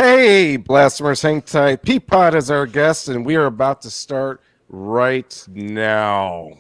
Hey, Blasphemers, hang tight. Peapod is our guest, and we are about to start right now.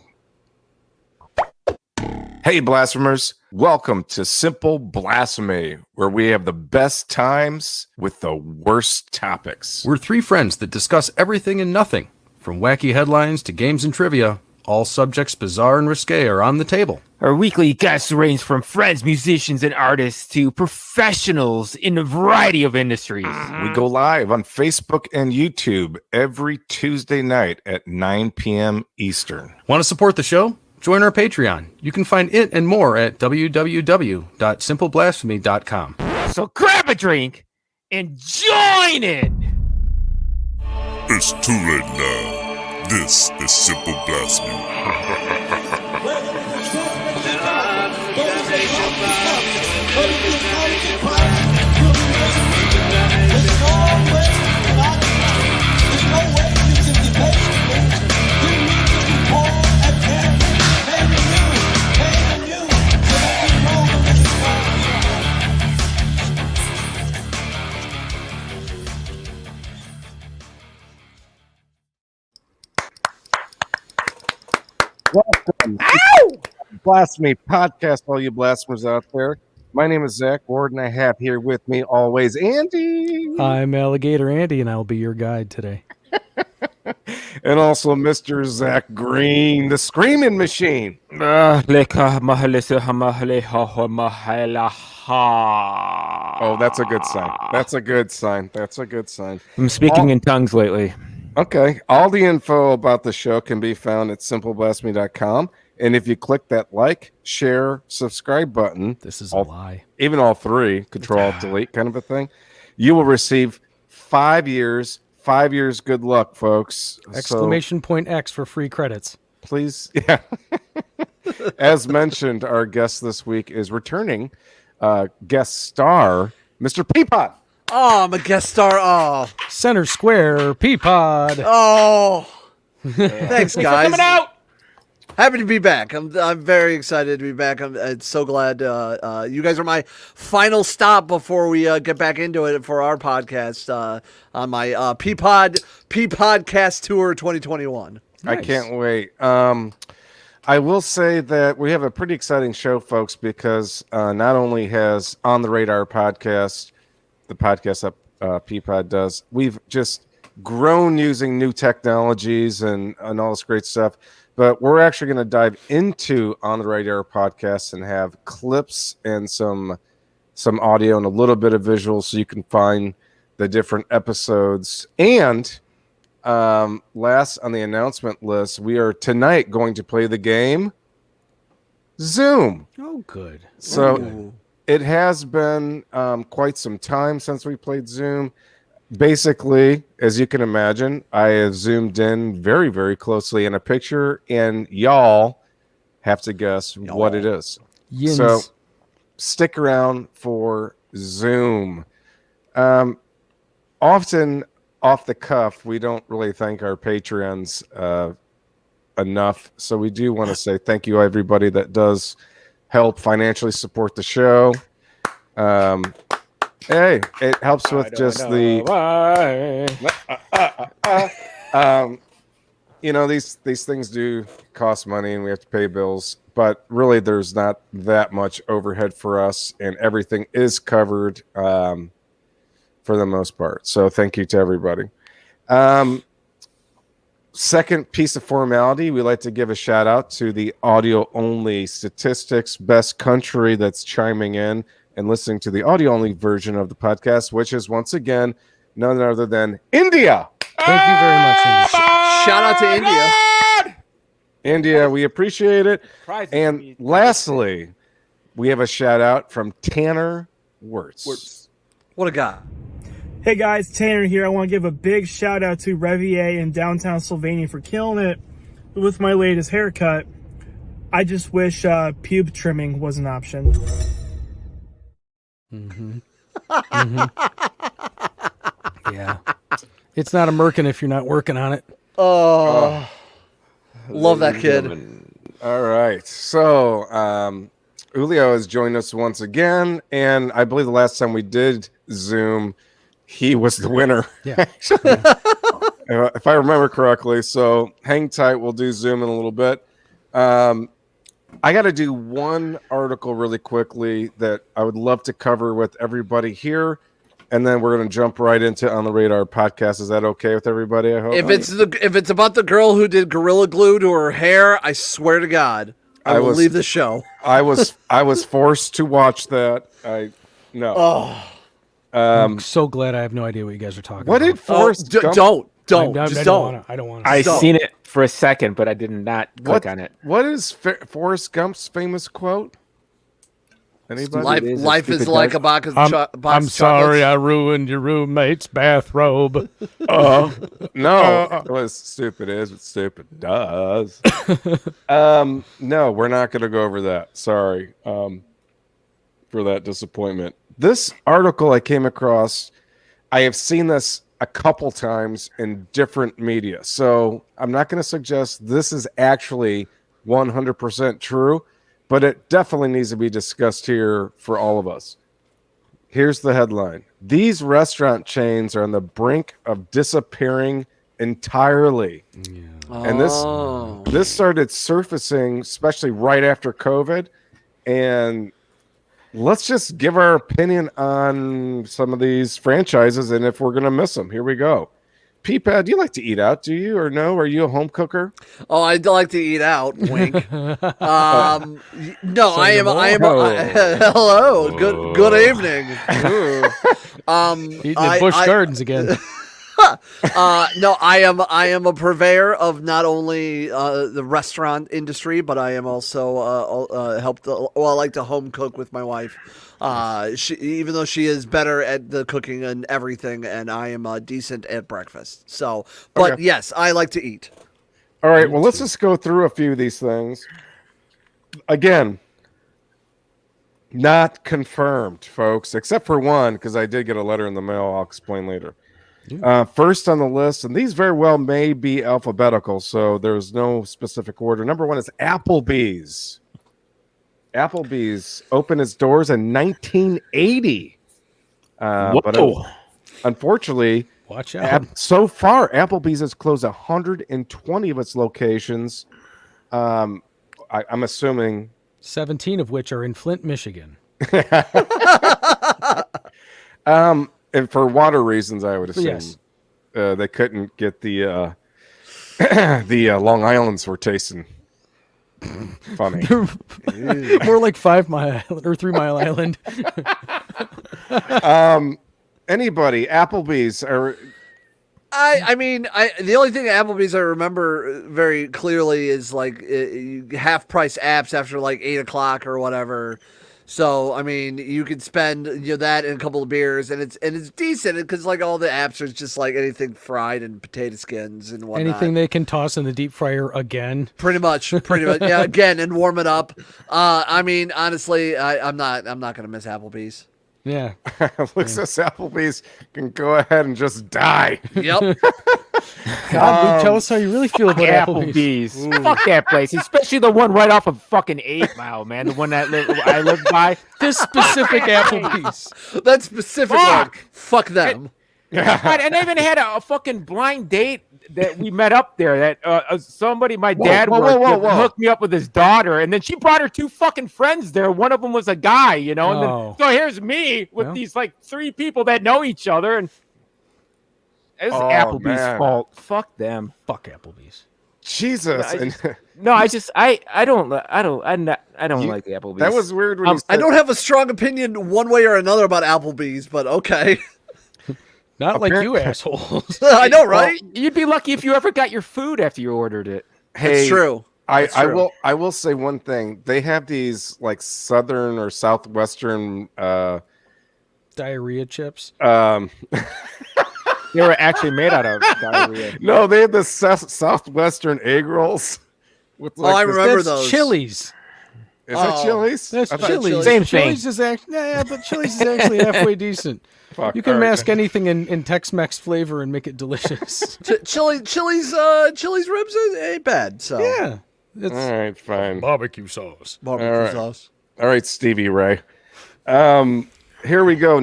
Hey, Blasphemers, welcome to Simple Blasphemy, where we have the best times with the worst topics. We're three friends that discuss everything and nothing, from wacky headlines to games and trivia. All subjects bizarre and risque are on the table. Our weekly guests range from friends, musicians, and artists to professionals in a variety of industries. We go live on Facebook and YouTube every Tuesday night at 9 p.m. Eastern. Want to support the show? Join our Patreon. You can find it and more at www.simpleblasphemy.com. So grab a drink and join it! It's too late now. This is Simple Blasphemy. Welcome to Blasphemy Podcast, all you blasphemers out there. My name is Zach Ward, and I have here with me always Andy. I'm Alligator Andy, and I'll be your guide today. And also Mr. Zach Green, the Screaming Machine. Oh, that's a good sign. That's a good sign. That's a good sign. I'm speaking in tongues lately. Okay. All the info about the show can be found at simpleblasphemy.com. And if you click that like, share, subscribe button, This is a lie. even all three, Control, Delete kind of a thing, you will receive 5 years. 5 years, good luck, folks. Exclamation point X for free credits. Please, yeah. As mentioned, our guest this week is returning guest star, Mr. Peapod. Oh, I'm a guest star. Oh, Center Square, Peapod. oh. Thanks, guys. Coming out! Happy to be back. I'm very excited to be back. I'm so glad you guys are my final stop before we get back into it for our podcast on my Peopodcast Tour 2021. I can't wait. I will say that we have a pretty exciting show, folks, because not only has On the Radar podcast, the podcast that Peapod does, we've just grown using new technologies and all this great stuff. But we're actually going to dive into On the Radar podcast and have clips and some audio and a little bit of visuals so you can find the different episodes. And last on the announcement list, we are tonight going to play the game Zoom. Oh, good. So it has been quite some time since we played Zoom. Basically, as you can imagine, I have zoomed in very, very closely in a picture, and y'all have to guess what it is. Yins. So stick around for Zoom. Often off the cuff, we don't really thank our Patreons enough. So we do want to say thank you, everybody that does help financially support the show. Hey, it helps with just the these things do cost money and we have to pay bills, but really there's not that much overhead for us and everything is covered for the most part. So thank you to everybody. Second piece of formality, we like to give a shout out to the audio only statistics best country that's chiming in and listening to the audio-only version of the podcast, which is once again none other than India. Thank you very much, Andy. Shout out to India. India, we appreciate it. And lastly, we have a shout-out from Tanner Wirtz. What a guy. Hey guys, Tanner here. I want to give a big shout out to Revier in downtown Sylvania for killing it with my latest haircut. I just wish pube trimming was an option. Yeah. It's not a merkin if you're not working on it. Oh. Love that kid. All right. So, Julio has joined us once again. And I believe the last time we did Zoom, he was the winner. Yeah. If I remember correctly. So hang tight. We'll do Zoom in a little bit. I got to do one article really quickly that I would love to cover with everybody here. And then we're going to jump right into On the Radar podcast. Is that okay with everybody? I hope. If it's about the girl who did Gorilla Glue to her hair, I swear to God, I will leave the show. I was forced to watch that. I'm so glad I have no idea what you guys are talking What about. did Forrest Gump? Don't. I Just don't don't. wanna- I don't want to. I seen it for a second, but I did not click What, on it. what is Forrest Gump's famous quote? Anybody? Life is stupid like guy. a box of I'm chocolates. sorry I ruined your roommate's bathrobe. No, it was stupid is what stupid does. No, we're not going to go over that. Sorry for that disappointment. This article I came across, I have seen this a couple times in different media. So I'm not going to suggest this is actually 100% true, but it definitely needs to be discussed here for all of us. Here's the headline. These restaurant chains are on the brink of disappearing entirely. And this started surfacing, especially right after COVID. And let's just give our opinion on some of these franchises and if we're going to miss them. Here we go. Peapod, do you like to eat out? Do you or no? Are you a home cooker? Oh, I like to eat out. Wink. No, I am. Hello. Good evening. Eating at Busch Gardens again. No, I am a purveyor of not only the restaurant industry, but I am also I like to home cook with my wife. Even though she is better at the cooking and everything, and I am decent at breakfast. So, but Okay. yes, I like to eat. All right, well, let's just go through a few of these things. Again, not confirmed, folks, except for one, because I did get a letter in the mail. I'll explain later. First on the list, and these very well may be alphabetical, so there's no specific order. Number one is Applebee's. Applebee's opened its doors in 1980. But unfortunately, Watch out. so far, Applebee's has closed 120 of its locations. I'm assuming 17 of which are in Flint, Michigan. and for water reasons, I would assume. Yes. They couldn't get the the Long Islands were tasting funny. More like 5 Mile Island or 3 Mile Island. Anybody, Applebee's or I mean, the only thing at Applebee's I remember very clearly is like half price apps after like 8 o'clock or whatever. So I mean, you could spend that and a couple of beers, and it's decent because like all the apps are just like anything fried and potato skins and whatnot. Anything they can toss in the deep fryer again. Pretty much, yeah. Again, and warm it up. I mean, honestly, I'm not gonna miss Applebee's. Yeah. looks as Applebee's can go ahead and just die. Yep. God, Luke, tell us how you really feel about Applebee's. Applebee's. Fuck that place, especially the one right off of fucking 8 Mile, man. The one that I lived by. This specific Applebee's. That specific one. Fuck them. And I even had a fucking blind date that we met up there. That somebody, my dad, hooked me up with his daughter, and then she brought her 2 fucking friends there. One of them was a guy, And Oh. then, so here's me with these like 3 people that know each other, and it was Applebee's man. fault. Fuck them. Fuck Applebee's. Jesus. No, I don't like the Applebee's. That was weird when you said I don't have a strong opinion one way or another about Applebee's, but okay. Not like you assholes. I know, right? You'd be lucky if you ever got your food after you ordered it. Hey, It's true. It's true. I will say one thing. They have these like southern or southwestern Diarrhea chips. They were actually made out of diarrhea. no, they have the southwestern egg rolls. With Oh, I this- remember That's those. Chili's. Is that Chili's? That's I thought- Chili's. Same thing. Chili's is actually, but Chili's is actually halfway decent. Fuck, You can all right. mask anything in Tex-Mex flavor and make it delicious. Chili's ribs ain't bad. So Yeah. All right, fine. Barbecue sauce. barbecue All right. sauce. All right, Stevie Ray. Here we go.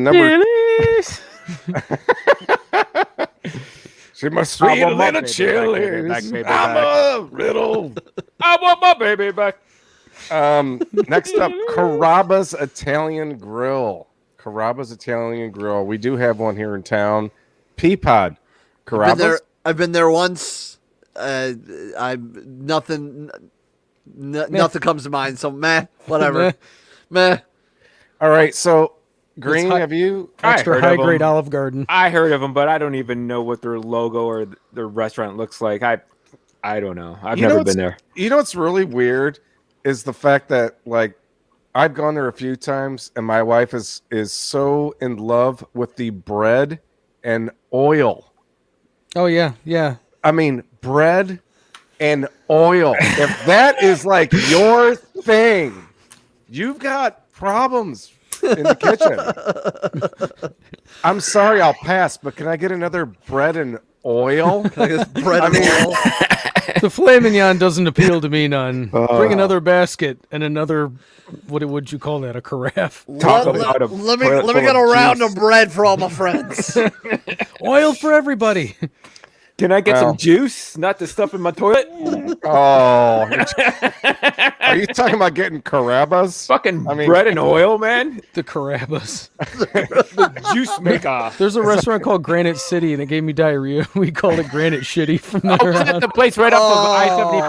She must I sweet a want my little baby chili. back, baby I'm back. a little. I want my baby back. Next up, Carrabba's Italian Grill. Carrabba's Italian Grill. We do have one here in town. Peapod. Carrabba's. I've been there once. Nothing comes to mind. So whatever. Meh. All right. So, Green, hot- have you? Extra heard of high grade 'em. Olive Garden. I heard of them, but I don't even know what their logo or their restaurant looks like. I don't know. I've never been there. You know what's really weird is the fact that like I've gone there a few times, and my wife is so in love with the bread and oil. Oh yeah, yeah. I mean, bread and oil. If that is like your thing, you've got problems in the kitchen. I'm sorry, I'll pass, but can I get another bread and oil? Bread and oil. The filet mignon doesn't appeal to me none. Bring another basket and another. What would you call that? A carafe? Talk about a Let me toilet full get a of round juice. of bread for all my friends. Oil for everybody. Can I get Well. some juice? Not the stuff in my toilet. Oh, are you talking about getting Carrabba's? Fucking I mean- bread and oil, man. The Carrabba's. The juice maker. There's a restaurant called Granite City, and it gave me diarrhea. We called it Granite Shitty from there Oh, is that on. the place right off of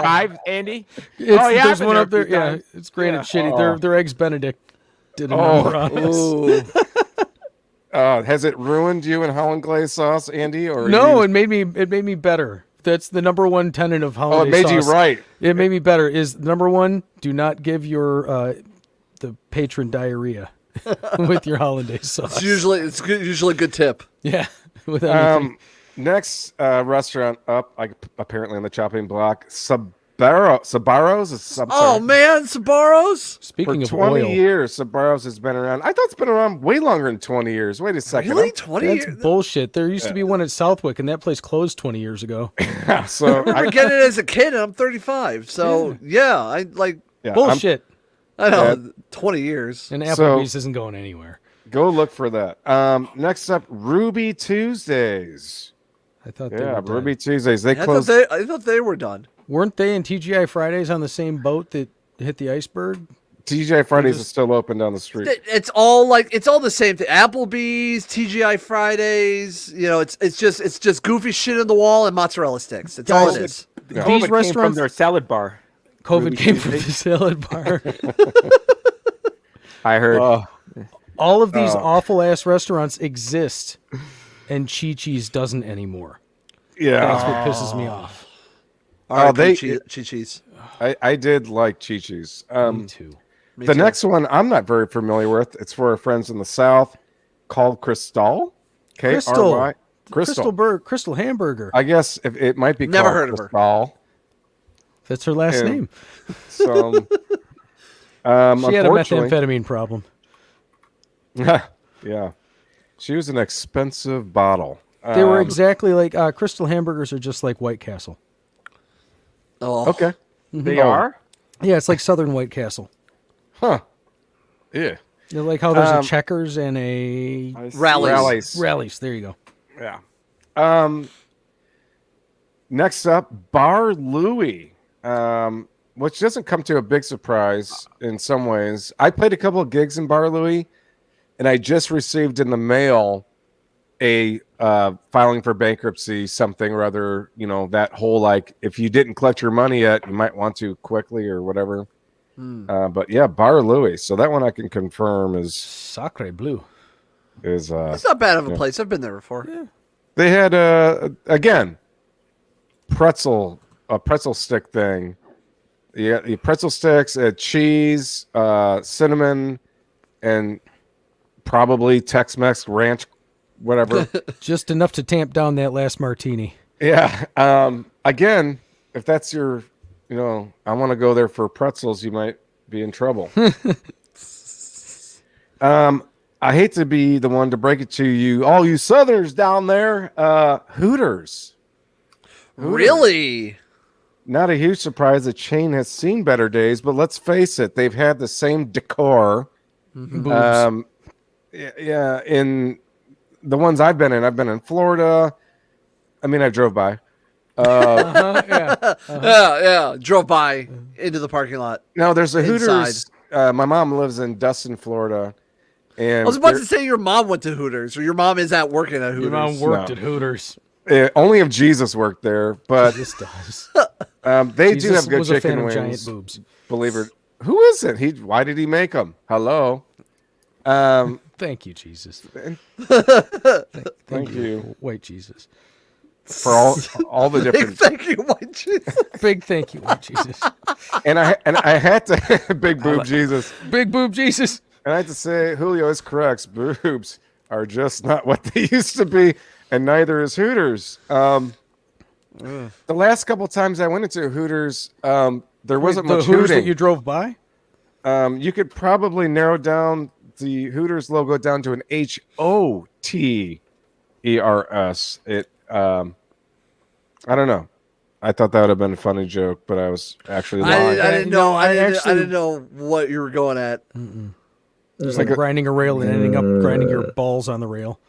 I-75, Andy? It's, Oh, yeah, I've there's been one there up a there. few Yeah, times. it's Granite Yeah. Shitty. Their eggs Benedict did a number on us. Ooh. Has it ruined you in Holland glaze sauce, Andy? Or No, you... it made me better. That's the number one tenet of Oh, holiday it made you sauce. right. It made me better. Is number one, do not give your the patron diarrhea with your hollandaise sauce. It's usually a good tip. Yeah, with anything. Next restaurant up, apparently on the chopping block, Sabaros. Oh man, Sabaros. For Speaking of 20 oil, years, Sabaros has been around. I thought it's been around way longer than 20 years. Wait a second. Really, 20 that's years? bullshit. There used to be one at Southwick, and that place closed 20 years ago. So I remember getting it as a kid, and I'm 35. So yeah, I like. yeah, Bullshit. I know 20 years. And So- Applebee's isn't going anywhere. go look for that. Next up, Ruby Tuesdays. I thought they Yeah, were dead. Ruby Tuesdays. They I closed. thought they were done. Weren't they and TGI Fridays on the same boat that hit the iceberg? TGI Fridays is still open down the street. It's all the same thing. Applebee's, TGI Fridays. You know, it's just goofy shit in the wall and mozzarella sticks. That's all it is. Yeah. COVID These came from restaurants- their salad bar. COVID Ruby came from Tuesday. the salad bar. I heard. All of these Oh. awful ass restaurants exist, and Chi-Chi's doesn't anymore. Yeah. That's what pisses me off. Chi-Chi's. I did like Chi-Chi's. Me too. Me The too. next one I'm not very familiar with. It's for our friends in the South, called Crystal. K-R-Y. Crystal Hamburger. I guess if it might be Never called heard of her. Crystal. That's her last Yeah. name. So, She had a unfortunately, methamphetamine problem. yeah, she was an expensive bottle. They were exactly like Crystal Hamburgers are just like White Castle. Oh, Okay. They Oh. are? Yeah, it's like Southern White Castle. Huh. Yeah. You know, like how there's a Checkers and a Rallies. Rallies. There you go. Yeah. Next up, Bar Louie, which doesn't come to a big surprise in some ways. I played a couple of gigs in Bar Louie, and I just received in the mail a filing for bankruptcy, something or other. You know, that whole like, if you didn't collect your money yet, you might want to quickly or whatever. But yeah, Bar Louie. So that one I can confirm Sacre bleu. is It's not bad of a place. I've been there before. they had again a pretzel stick thing. Yeah, the pretzel sticks, cheese, cinnamon, and probably Tex-Mex ranch, whatever. Just enough to tamp down that last martini. Yeah. Again, if that's your, I want to go there for pretzels, you might be in trouble. I hate to be the one to break it to you, all you Southerners down there. Hooters. Really? Not a huge surprise. The chain has seen better days, but let's face it, they've had the same decor. Boobs. Yeah, in the ones I've been in Florida. I mean, I drove by. Yeah. Drove by into the parking lot. No, there's a Inside. Hooters. My mom lives in Dustin, Florida. And I was about to say your mom went to Hooters, or your mom is at working at Hooters. Your mom worked at Hooters. Only if Jesus worked there, but This does. they Jesus do have good was a fan chicken of giant wings. boobs. Believe it. Who is it? Why did he make them? Hello. Thank you, Jesus. Thank you White Jesus. for all the different. Thank you, White Jesus. Big thank you, White Jesus. And I had to big boob Jesus. Big boob Jesus. And I had to say, Julio is correct. Boobs are just not what they used to be, and neither is Hooters. The last couple times I went into Hooters, there wasn't the much Hooters that hooting. you drove by? You could probably narrow down the Hooters logo down to an HOTERS. It, I don't know. I thought that would have been a funny joke, but I was actually lying. I didn't know. I actually- didn't know what you were going at. It's like grinding a rail and ending up grinding your balls on the rail.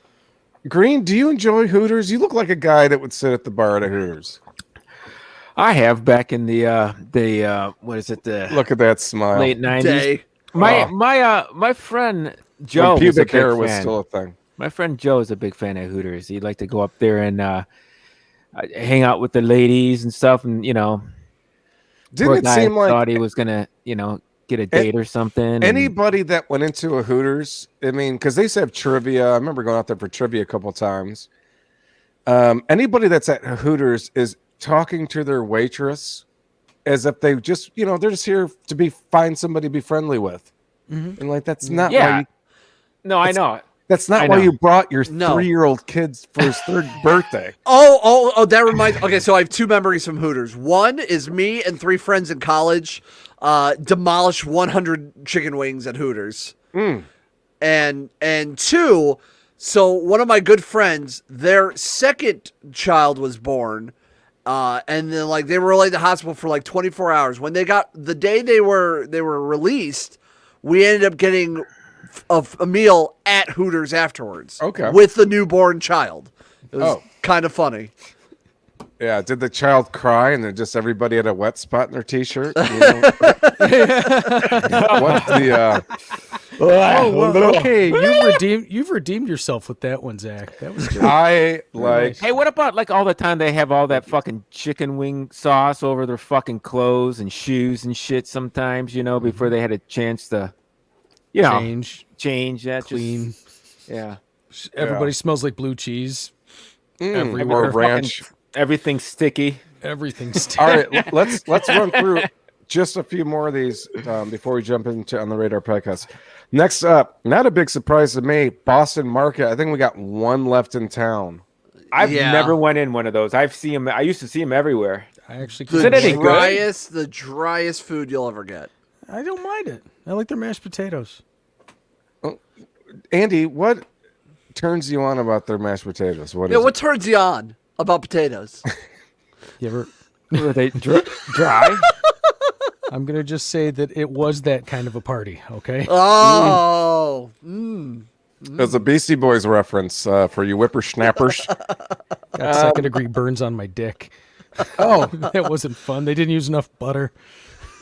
Green, do you enjoy Hooters? You look like a guy that would sit at the bar at a Hooters. I have back in the what is it, the Look at that smile. late 90s. Day. My friend Joe When was a pubic big hair was fan. still a thing. My friend Joe is a big fan of Hooters. He'd like to go up there and hang out with the ladies and stuff, and poor Didn't it guy seem like thought he was gonna get a date or something. and- anybody that went into a Hooters, I mean, because they used to have trivia. I remember going out there for trivia a couple times. Anybody that's at Hooters is talking to their waitress as if they just, they're just here to find somebody to be friendly with. And like, that's not why No, I know. that's not I why know. you brought your No. 3-year-old kids for his 3rd birthday. Oh, that reminds. Okay, so I have 2 memories from Hooters. One is me and 3 friends in college demolished 100 chicken wings at Hooters. And 2, so one of my good friends, their second child was born, and then they were like at the hospital for 24 hours. When the day they were released, we ended up getting a meal at Hooters afterwards. Okay. With the newborn child. It was Oh. kind of funny. Yeah, did the child cry and then just everybody had a wet spot in their t-shirt? What's the Okay, you've redeemed yourself with that one, Zach. That was good. I like Hey, what about all the time they have all that fucking chicken wing sauce over their fucking clothes and shoes and shit sometimes, before they had a chance to change that. Clean. Yeah. Everybody smells like blue cheese. or Everywhere. ranch. Everything's sticky. Everything's All right, let's run through just a few more of these before we jump into On the Radar podcast. Next up, not a big surprise to me, Boston Market. I think we got one left in town. I've Yeah. never went in one of those. I used to see them everywhere. I actually Is it any good? The driest food you'll ever get. I don't mind it. I like their mashed potatoes. Andy, what turns you on about their mashed potatoes? What Yeah, is what turns you on about potatoes? You ever? Were they dry? I'm gonna just say that it was that kind of a party. Okay. Oh, it? It's a Beastie Boys reference for you whippersnappers. Got second degree burns on my dick. Oh, That wasn't fun. They didn't use enough butter.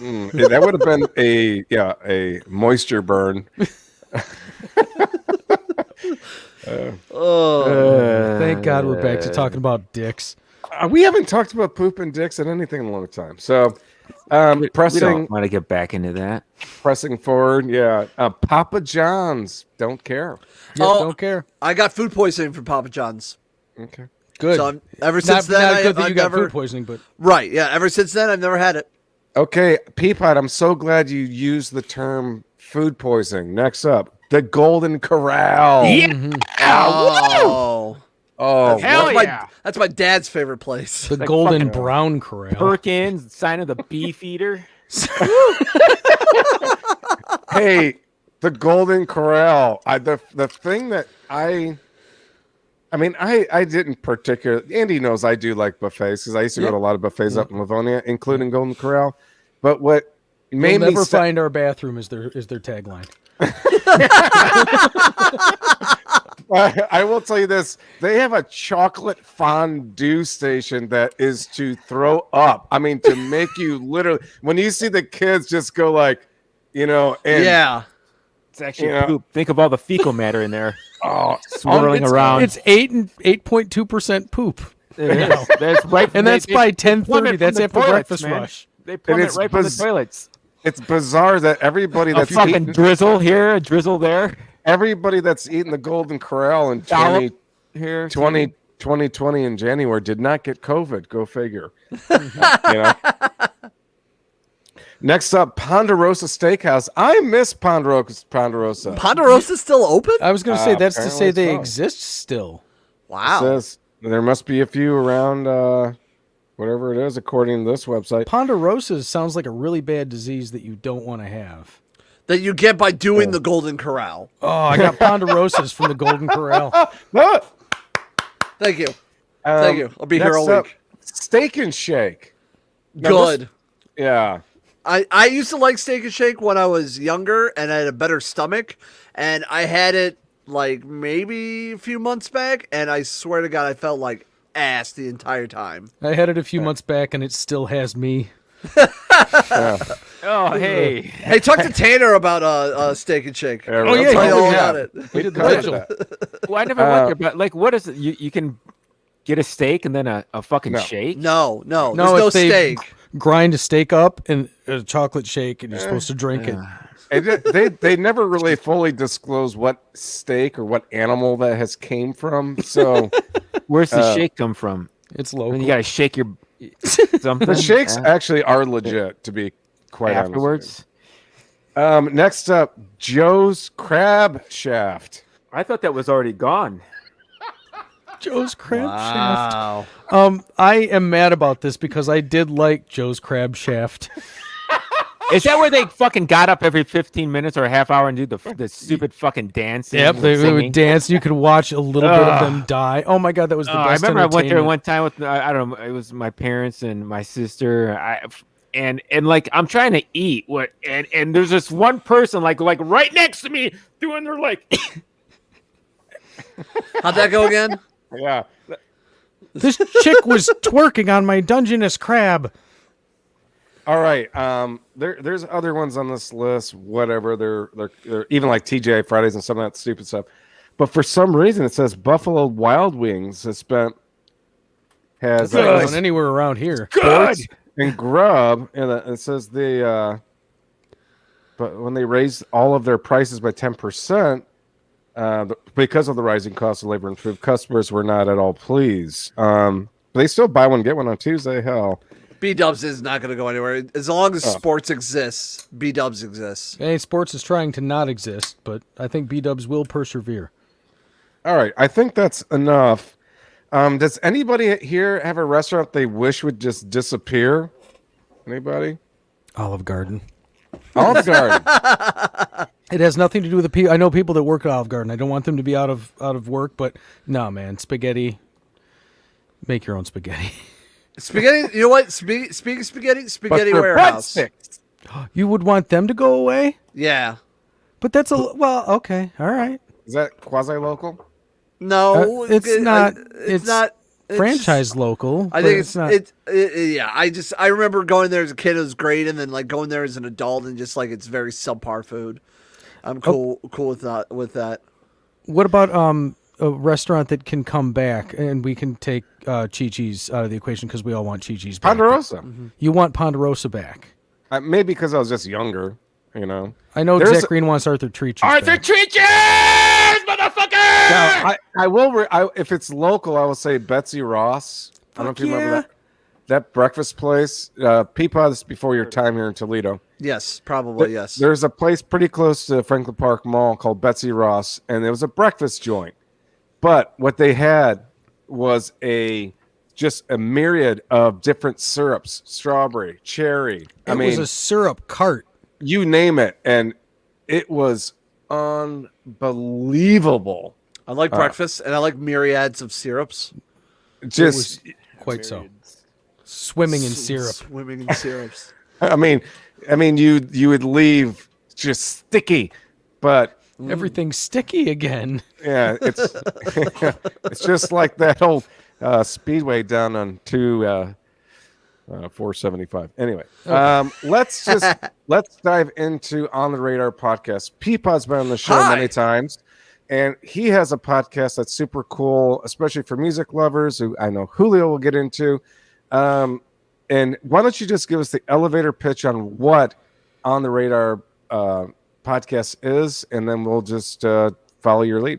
that would have been a moisture burn. Thank God we're back to talking about dicks. We haven't talked about poop and dicks in anything in a long time. So, We pressing don't want to get back into that. forward, yeah. Papa John's, don't care. Yep, Oh. don't care. I got food poisoning from Papa John's. Okay. Good. So ever since not, then, not good that I've you got never food poisoning, but right. Yeah, ever since then, I've never had it. Okay, Peapod, I'm so glad you used the term food poisoning. Next up, the Golden Corral. Oh, Oh, Hell that's yeah. that's my dad's favorite place. the Like golden fucking brown corral. Perkins, sign of the beef eater. hey, the Golden Corral. The thing that I mean, I didn't particularly. Andy knows I do like buffets because I used to go to a lot of buffets up in Livonia, including Golden Corral. But what made You'll me never sta- find our bathroom is their tagline. I will tell you this: they have a chocolate fondue station that is to throw up. I mean, to make you literally when you see the kids just go like, and Yeah. It's actually poop. Think of all the fecal matter in there. Swirling it's- around. It's 8.2% poop. It is. That's right. And that's by plummet 10:30. from That's the after toilets, breakfast man. rush. They plummet it's right from the toilets. It's bizarre that everybody A that's fucking eating, drizzle here, a drizzle there. everybody that's eating the Golden Corral in Dollop here. 2020 in January did not get COVID. Go figure. you know. Next up, Ponderosa Steakhouse. I miss Ponderosa. Ponderosa's still open? I was going to say, that's to say apparently they so. exist still. Wow. Says there must be a few around, whatever it is, according to this website. Ponderosa sounds like a really bad disease that you don't want to have. That you get by doing the Golden Corral. Oh, I got Ponderosas from the Golden Corral. Ah! Thank you. Thank you. I'll be here next all up, week. Steak and Shake. Now Good. Yeah. I used to like Steak and Shake when I was younger and I had a better stomach. And I had it like maybe a few months back. And I swear to God, I felt like ass the entire time. I had it a few months back, and it still has me. Oh, hey. Hey, talk to Tanner about Steak and Shake. Yeah, I'll yeah, tell you yeah, all yeah. about it. We did the covered vigil. that. Well, I never went there, but like, what is it? You can get a steak and then a fucking No. shake? No, No, there's no if they steak. grind a steak up in a chocolate shake, and you're supposed to drink it. And they never really fully disclose what steak or what animal that has came from. So Where's the shake come from? It's I local. mean, you gotta shake your something. the shakes actually are legit, to be quite afterwards. honest. Next up, Joe's Crab Shaft. I thought that was already gone. Joe's Crab Wow. Shaft. I am mad about this because I did like Joe's Crab Shaft. Is that where they fucking got up every 15 minutes or a half hour and do the stupid fucking dancing? Yep, and they singing? would dance. You could watch a little bit of them die. Oh my god, that was the I best. remember I went there entertainment. one time with I don't know, it was my parents and my sister. And like I'm trying to eat and there's this one person like right next to me doing their like How'd that go again? Yeah. This chick was twerking on my Dungeness crab. All right. There's other ones on this list. Whatever. They're even like TGI Fridays and some of that stupid stuff. But for some reason, it says Buffalo Wild Wings has That's not going anywhere around here. good. and Grub, and it says but when they raised all of their prices by 10%, because of the rising cost of labor and food, customers were not at all pleased. They still buy one get one on Tuesday. Hell, B-Dubs is not going to go anywhere. As long as sports exists, B-Dubs exists. Hey, sports is trying to not exist, but I think B-Dubs will persevere. all right. I think that's enough. Does anybody here have a restaurant they wish would just disappear? Anybody? Olive Garden. Olive Garden. It has nothing to do with the people. I know people that work at Olive Garden. I don't want them to be out of work, but no, man, spaghetti. Make your own spaghetti. Spaghetti, you know what? Speaking of spaghetti, But Spaghetti for Warehouse. breadsticks. You would want them to go away, Yeah. but that's well, okay, all right. Is that quasi local? No, It's not. It's not. Franchise local. I but think it's not. yeah. I remember going there as a kid. It was great, and then like going there as an adult, and just like it's very subpar food. I'm cool with that. With that, What about a restaurant that can come back, and we can take Chi-Chi's out of the equation because we all want Chi-Chi's back. Ponderosa. You want Ponderosa back. Maybe because I was just younger, you know. I know There's Zach Green wants Arthur Treacher's Arthur back. Treacher's, motherfucker! Now, I will. If it's local, I will say Betsy Ross. I don't know if you remember that breakfast place. Peapod is before your time here in Toledo. yes, probably yes. There's a place pretty close to Franklin Park Mall called Betsy Ross, and it was a breakfast joint. But what they had was just a myriad of different syrups: strawberry, cherry. It was a syrup cart. You name it, and it was unbelievable. I like breakfast, and I like myriads of syrups. Just, Quite so. Swimming in syrup. Swimming in syrups. I mean, you would leave just sticky, but Everything's sticky again. Yeah, it's it's just like that old speedway down on 475. Anyway, let's dive into On the Radar podcast. Peapod's been on the show many times, and he has a podcast that's super cool, especially for music lovers, who I know Julio will get into. And why don't you just give us the elevator pitch on what On the Radar podcast is, and then we'll just follow your lead.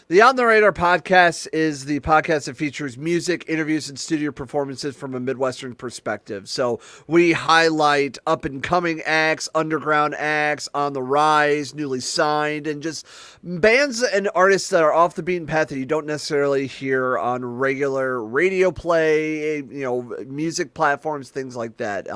The On the Radar podcast is the podcast that features music, interviews, and studio performances from a Midwestern perspective. So we highlight up-and-coming acts, underground acts, on the rise, newly signed, and just bands and artists that are off the beaten path that you don't necessarily hear on regular radio play, music platforms, things like that.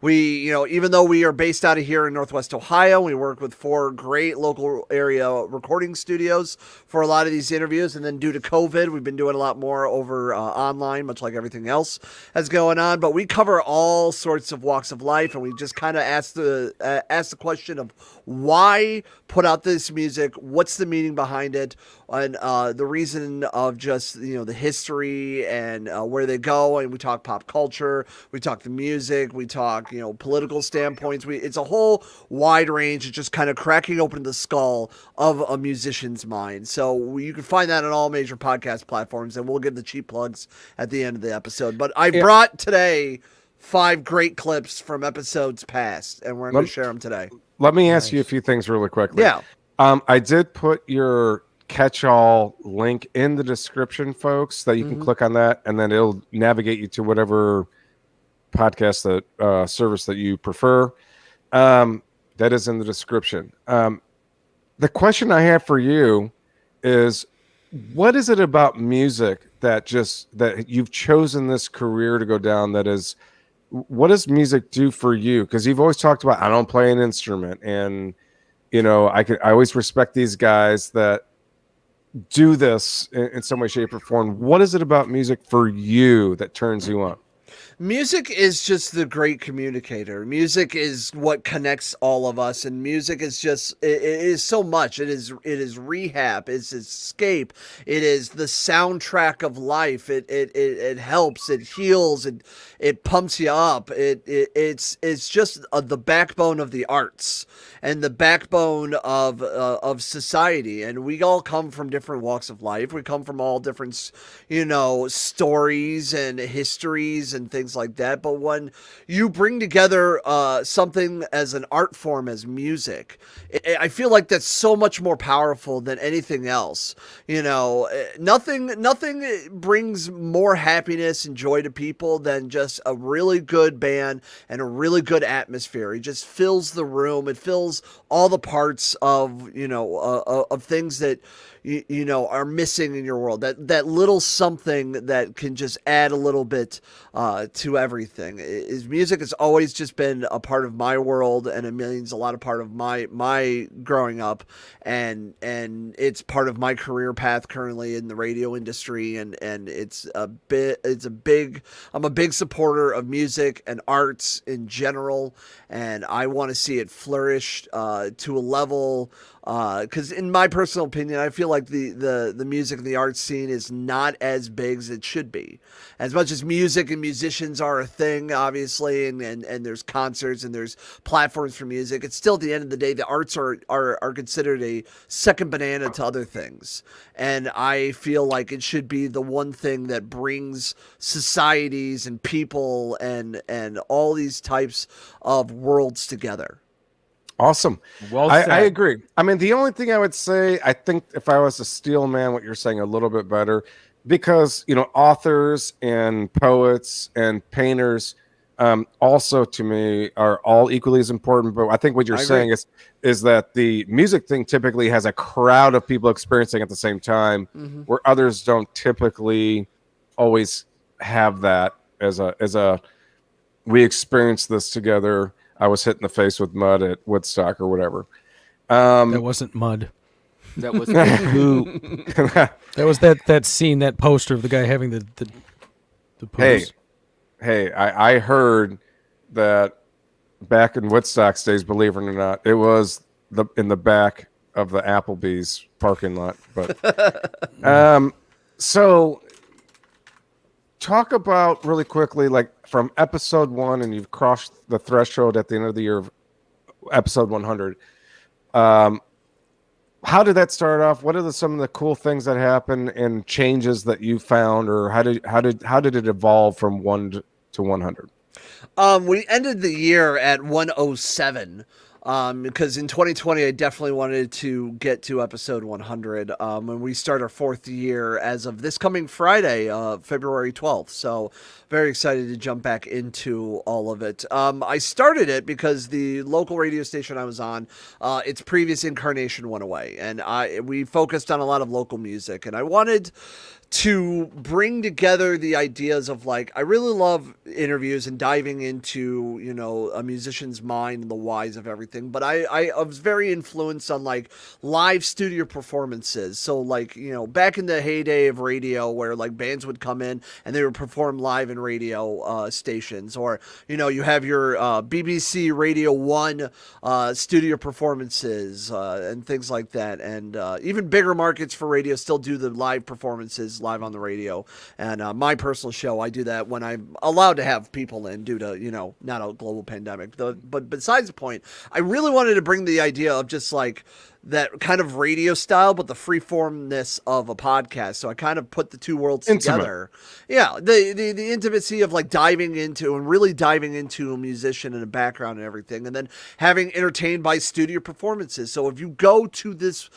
We, even though we are based out of here in Northwest Ohio, we work with 4 great local area recording studios for a lot of these interviews, and then due to COVID, we've been doing a lot more over online, much like everything else that's going on. But we cover all sorts of walks of life, and we just kind of ask the question of why put out this music, what's the meaning behind it, and the reason of just the history and where they go. And we talk pop culture, we talk the music, we talk political standpoints. It's a whole wide range of just kind of cracking open the skull of a musician's mind. So you can find that on all major podcast platforms, and we'll give the cheap plugs at the end of the episode. But I brought today 5 great clips from episodes past, and we're going to share them today. Let me ask you a few things really quickly. Yeah. I did put your catch-all link in the description, folks, that you can click on that, and then it'll navigate you to whatever podcast service that you prefer. That is in the description. The question I have for you is, what is it about music that you've chosen this career to go down? What does music do for you? Because you've always talked about, I don't play an instrument, and I always respect these guys that do this in some way, shape, or form. What is it about music for you that turns you on? Music is just the great communicator. Music is what connects all of us, and music is just it is so much. It is rehab, it's escape, it is the soundtrack of life. It helps, it heals, it pumps you up. It's just the backbone of the arts and the backbone of society. And we all come from different walks of life. We come from all different stories and histories and things like that. But when you bring together something as an art form as music, I feel like that's so much more powerful than anything else. Nothing brings more happiness and joy to people than just a really good band and a really good atmosphere. It just fills the room. It fills all the parts of of things that are missing in your world. That little something that can just add a little bit to everything. Music has always just been a part of my world, and it means a lot of part of my growing up, and it's part of my career path currently in the radio industry, and I'm a big supporter of music and arts in general, and I want to see it flourish to a level. Because in my personal opinion, I feel like the music and the art scene is not as big as it should be. As much as music and musicians are a thing, obviously, and there's concerts and there's platforms for music, it's still at the end of the day, the arts are considered a second banana to other things. And I feel like it should be the one thing that brings societies and people and all these types of worlds together. Awesome. Well said. I agree. I mean, the only thing I would say, I think if I was to steel man what you're saying a little bit better, because, authors and poets and painters also to me are all equally as important. But I think what you're saying is that the music thing typically has a crowd of people experiencing at the same time, where others don't typically always have that as a we experience this together. I was hit in the face with mud at Woodstock or whatever. That wasn't mud. That was glue. That was that scene, that poster of the guy having the pose. Hey, I heard that back in Woodstock's days, believe it or not, it was in the back of the Applebee's parking lot. But so talk about really quickly, like from episode 1, and you've crossed the threshold at the end of the year of episode 100. How did that start off? What are some of the cool things that happened and changes that you found, or how did it evolve from 1 to 100? We ended the year at 107. Because in 2020, I definitely wanted to get to episode 100. And we start our 4th year as of this coming Friday, February 12th. So very excited to jump back into all of it. I started it because the local radio station I was on, its previous incarnation went away, and we focused on a lot of local music, and I wanted to bring together the ideas of, like, I really love interviews and diving into, you know, a musician's mind and the whys of everything. But I was very influenced on, like, live studio performances. So, like, you know, back in the heyday of radio where, like, bands would come in and they would perform live in radio stations. Or, you know, you have your BBC Radio 1 studio performances and things like that. And even bigger markets for radio still do the live performances live on the radio. And my personal show, I do that when I'm allowed to have people in due to, you know, not a global pandemic. But besides the point, I really wanted to bring the idea of just like that kind of radio style, but the freeformness of a podcast. So I kind of put the two worlds together. Yeah, the intimacy of like diving into and really diving into a musician and a background and everything, and then having entertained by studio performances. So if you go to this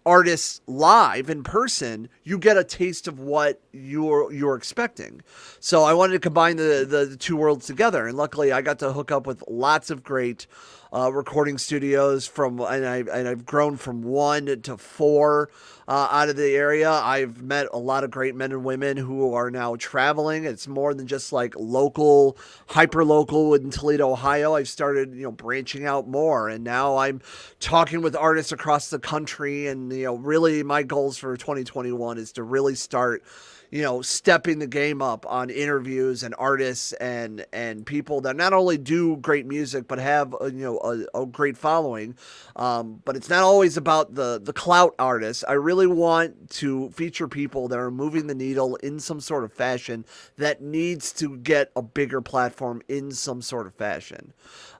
artists live in person, you get a taste of what you're expecting. So I wanted to combine the two worlds together, and luckily I got to hook up with lots of great recording studios and I've grown from 1 to 4 out of the area. I've met a lot of great men and women who are now traveling. It's more than just like local, hyper local in Toledo, Ohio. I've started, you know, branching out more, and now I'm talking with artists across the country. And, you know, really my goals for 2021 is to really start, you know, stepping the game up on interviews and artists and people that not only do great music, but have a great following. But it's not always about the clout artists. I really want to feature people that are moving the needle in some sort of fashion that needs to get a bigger platform in some sort of fashion.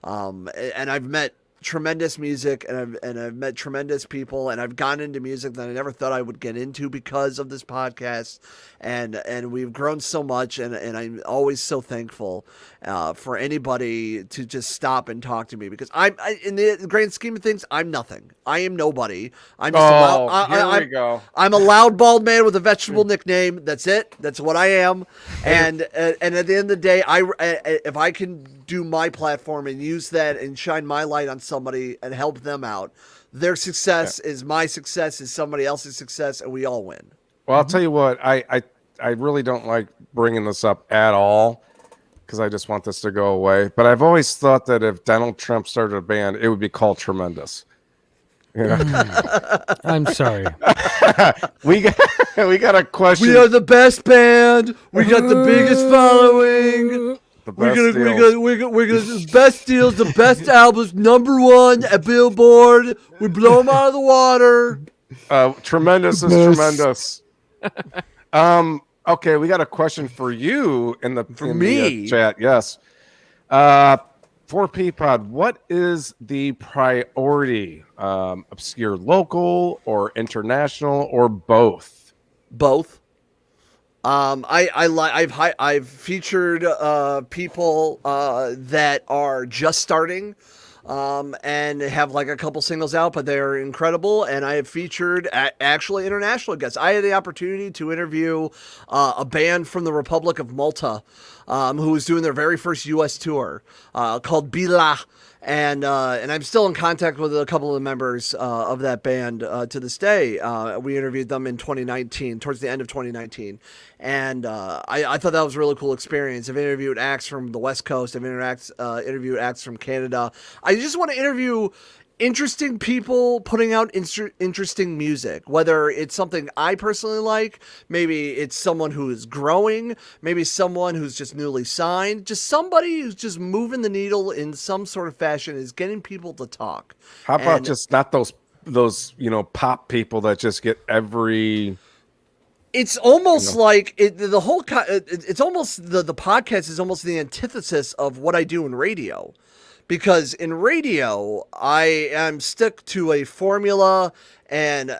And I've met tremendous music, and I've met tremendous people, and I've gone into music that I never thought I would get into because of this podcast, and we've grown so much, and I'm always so thankful for anybody to just stop and talk to me, because I'm in the grand scheme of things, I'm nothing. I am nobody. I'm just here we go. I'm a loud bald man with a vegetable nickname. That's it. That's what I am. And at the end of the day, if I can do my platform and use that and shine my light on somebody and help them out, their success is my success, is somebody else's success, and we all win. Well, I'll tell you what, I really don't like bringing this up at all, because I just want this to go away. But I've always thought that if Donald Trump started a band, it would be called Tremendous. You know? I'm sorry. we got a question. We are the best band. We got the biggest following. We're gonna the best deals, the best albums, #1 at Billboard. We blow them out of the water. Tremendous is tremendous. Okay, we got a question for you in the chat. Yes. For Peapod, what is the priority? Obscure local or international or both? Both. I've featured people that are just starting and have like a couple singles out, but they're incredible. And I have featured actually international guests. I had the opportunity to interview a band from the Republic of Malta who was doing their very first U.S. tour called Bila. And I'm still in contact with a couple of the members of that band to this day. We interviewed them in 2019, towards the end of 2019. And I thought that was a really cool experience. I've interviewed acts from the West Coast. I've interviewed acts from Canada. I just want to interview interesting people putting out interesting music, whether it's something I personally like, maybe it's someone who is growing, maybe someone who's just newly signed, just somebody who's just moving the needle in some sort of fashion, is getting people to talk. How about just not those those pop people that just get every. It's almost like the whole. It's almost the podcast is almost the antithesis of what I do in radio, because in radio I am stuck to a formula and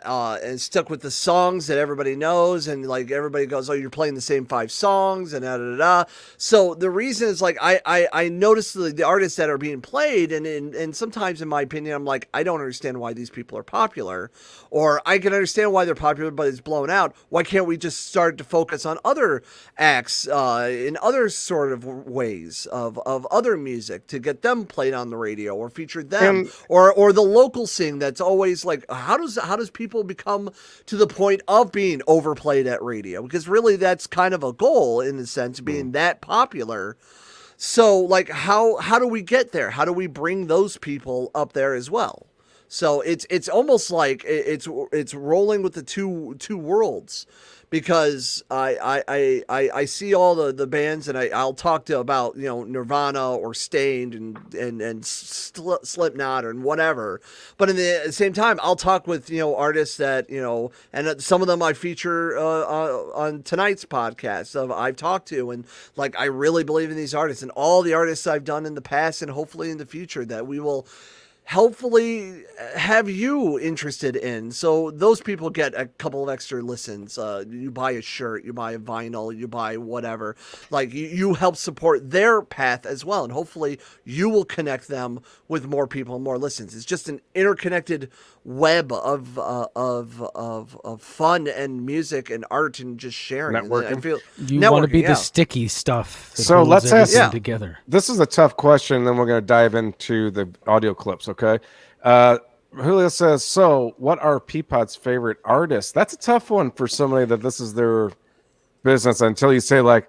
stuck with the songs that everybody knows, and like everybody goes, oh, you're playing the same 5 songs and da da da. So the reason is like I notice the artists that are being played, and sometimes in my opinion I'm like, I don't understand why these people are popular, or I can understand why they're popular but it's blown out. Why can't we just start to focus on other acts in other sort of ways of other music to get them played on the radio or feature them, or the local scene that's always like, how does people become to the point of being overplayed at radio? Because really that's kind of a goal in a sense, being that popular. So like how do we get there? How do we bring those people up there as well? So it's almost like it's rolling with the two worlds, because I see all the bands, and I'll talk to about Nirvana or Stained and Slipknot and whatever, but at the same time I'll talk with artists that and some of them I feature on tonight's podcast I've talked to, and like I really believe in these artists and all the artists I've done in the past and hopefully in the future that we will helpfully have you interested in. So those people get a couple of extra listens. You buy a shirt, you buy a vinyl, you buy whatever. Like you help support their path as well. And hopefully you will connect them with more people and more listens. It's just an interconnected web of fun and music and art and just sharing. Networking. I feel You want to be the sticky stuff. That So holds let's ask- everything together. This is a tough question. Then we're going to dive into the audio clips. Okay. Julio says, so what are Peapod's favorite artists? That's a tough one for somebody that this is their business until you say like,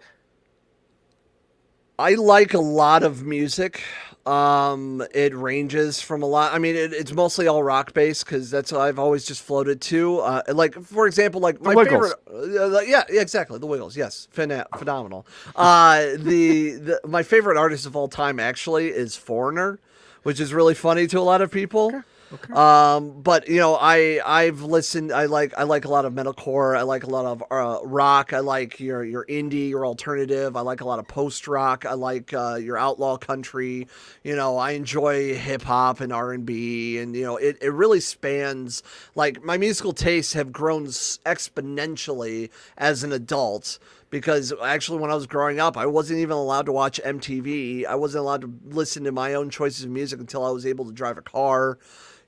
I like a lot of music. It ranges from a lot. I mean, it's mostly all rock based because that's what I've always just floated to. Like for example, like my Wiggles. favorite, yeah, exactly, the Wiggles. Yes, phenomenal. My favorite artist of all time actually is Foreigner, which is really funny to a lot of people. Okay. But I've listened. I like a lot of metalcore. I like a lot of rock. I like your indie, your alternative. I like a lot of post rock. I like your outlaw country. I enjoy hip hop and R&B, and it really spans. Like my musical tastes have grown exponentially as an adult. Because actually, when I was growing up, I wasn't even allowed to watch MTV. I wasn't allowed to listen to my own choices of music until I was able to drive a car.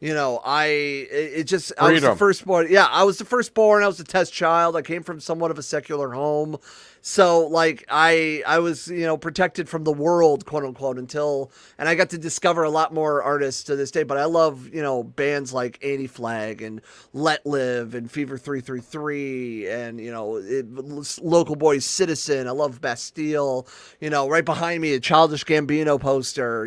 I was the firstborn. Yeah, I was the firstborn. I was the test child. I came from somewhat of a secular home. So like I was, protected from the world, quote unquote, and I got to discover a lot more artists to this day. But I love, bands like Anti-Flag and Let Live and Fever 333 and, Local Boys Citizen. I love Bastille, right behind me, a Childish Gambino poster,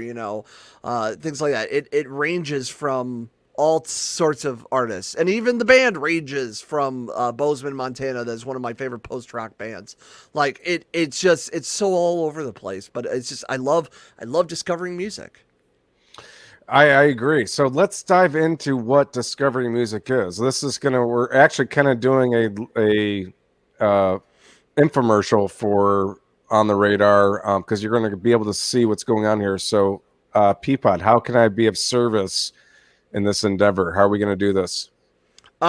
things like that. It ranges from all sorts of artists, and even the band ranges from Bozeman, Montana. That's one of my favorite post-rock bands. Like it's so all over the place, but it's just I love discovering music. I agree. So let's dive into what discovering music is. We're actually kind of doing a infomercial for On the Radar, because you're going to be able to see what's going on here. So Peapod, how can I be of service in this endeavor? How are we going to do this? For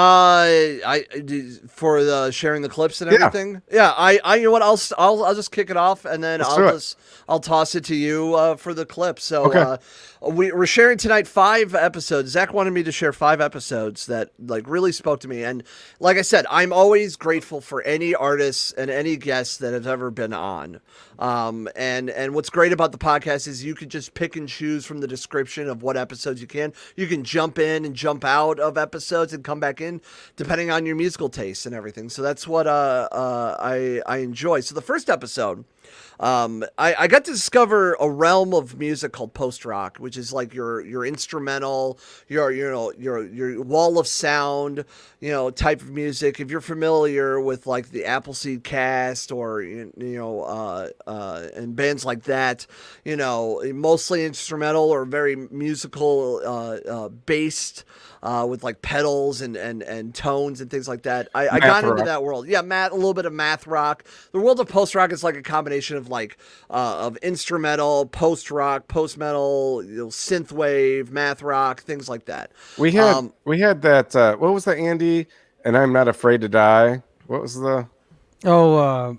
the sharing the clips and everything. Yeah, I you know what? I'll just kick it off, and then I'll toss it to you for the clip. So okay. We're sharing tonight 5 episodes. Zach wanted me to share 5 episodes that like really spoke to me, and like I said, I'm always grateful for any artists and any guests that have ever been on. And what's great about the podcast is you could just pick and choose from the description of what episodes you can. You can jump in and jump out of episodes and come back back in, depending on your musical tastes and everything. So that's what I enjoy. So the first episode, I got to discover a realm of music called post rock, which is like your instrumental, your wall of sound, type of music. If you're familiar with like the Appleseed Cast or and bands like that, mostly instrumental or very musical based. With like pedals and tones and things like that. I got into that world. Yeah, a little bit of math rock. The world of post rock is like a combination of like of instrumental, post rock, post metal, synth wave, math rock, things like that. We had that. What was that, Andy? And I'm Not Afraid to Die. What was the? Yeah,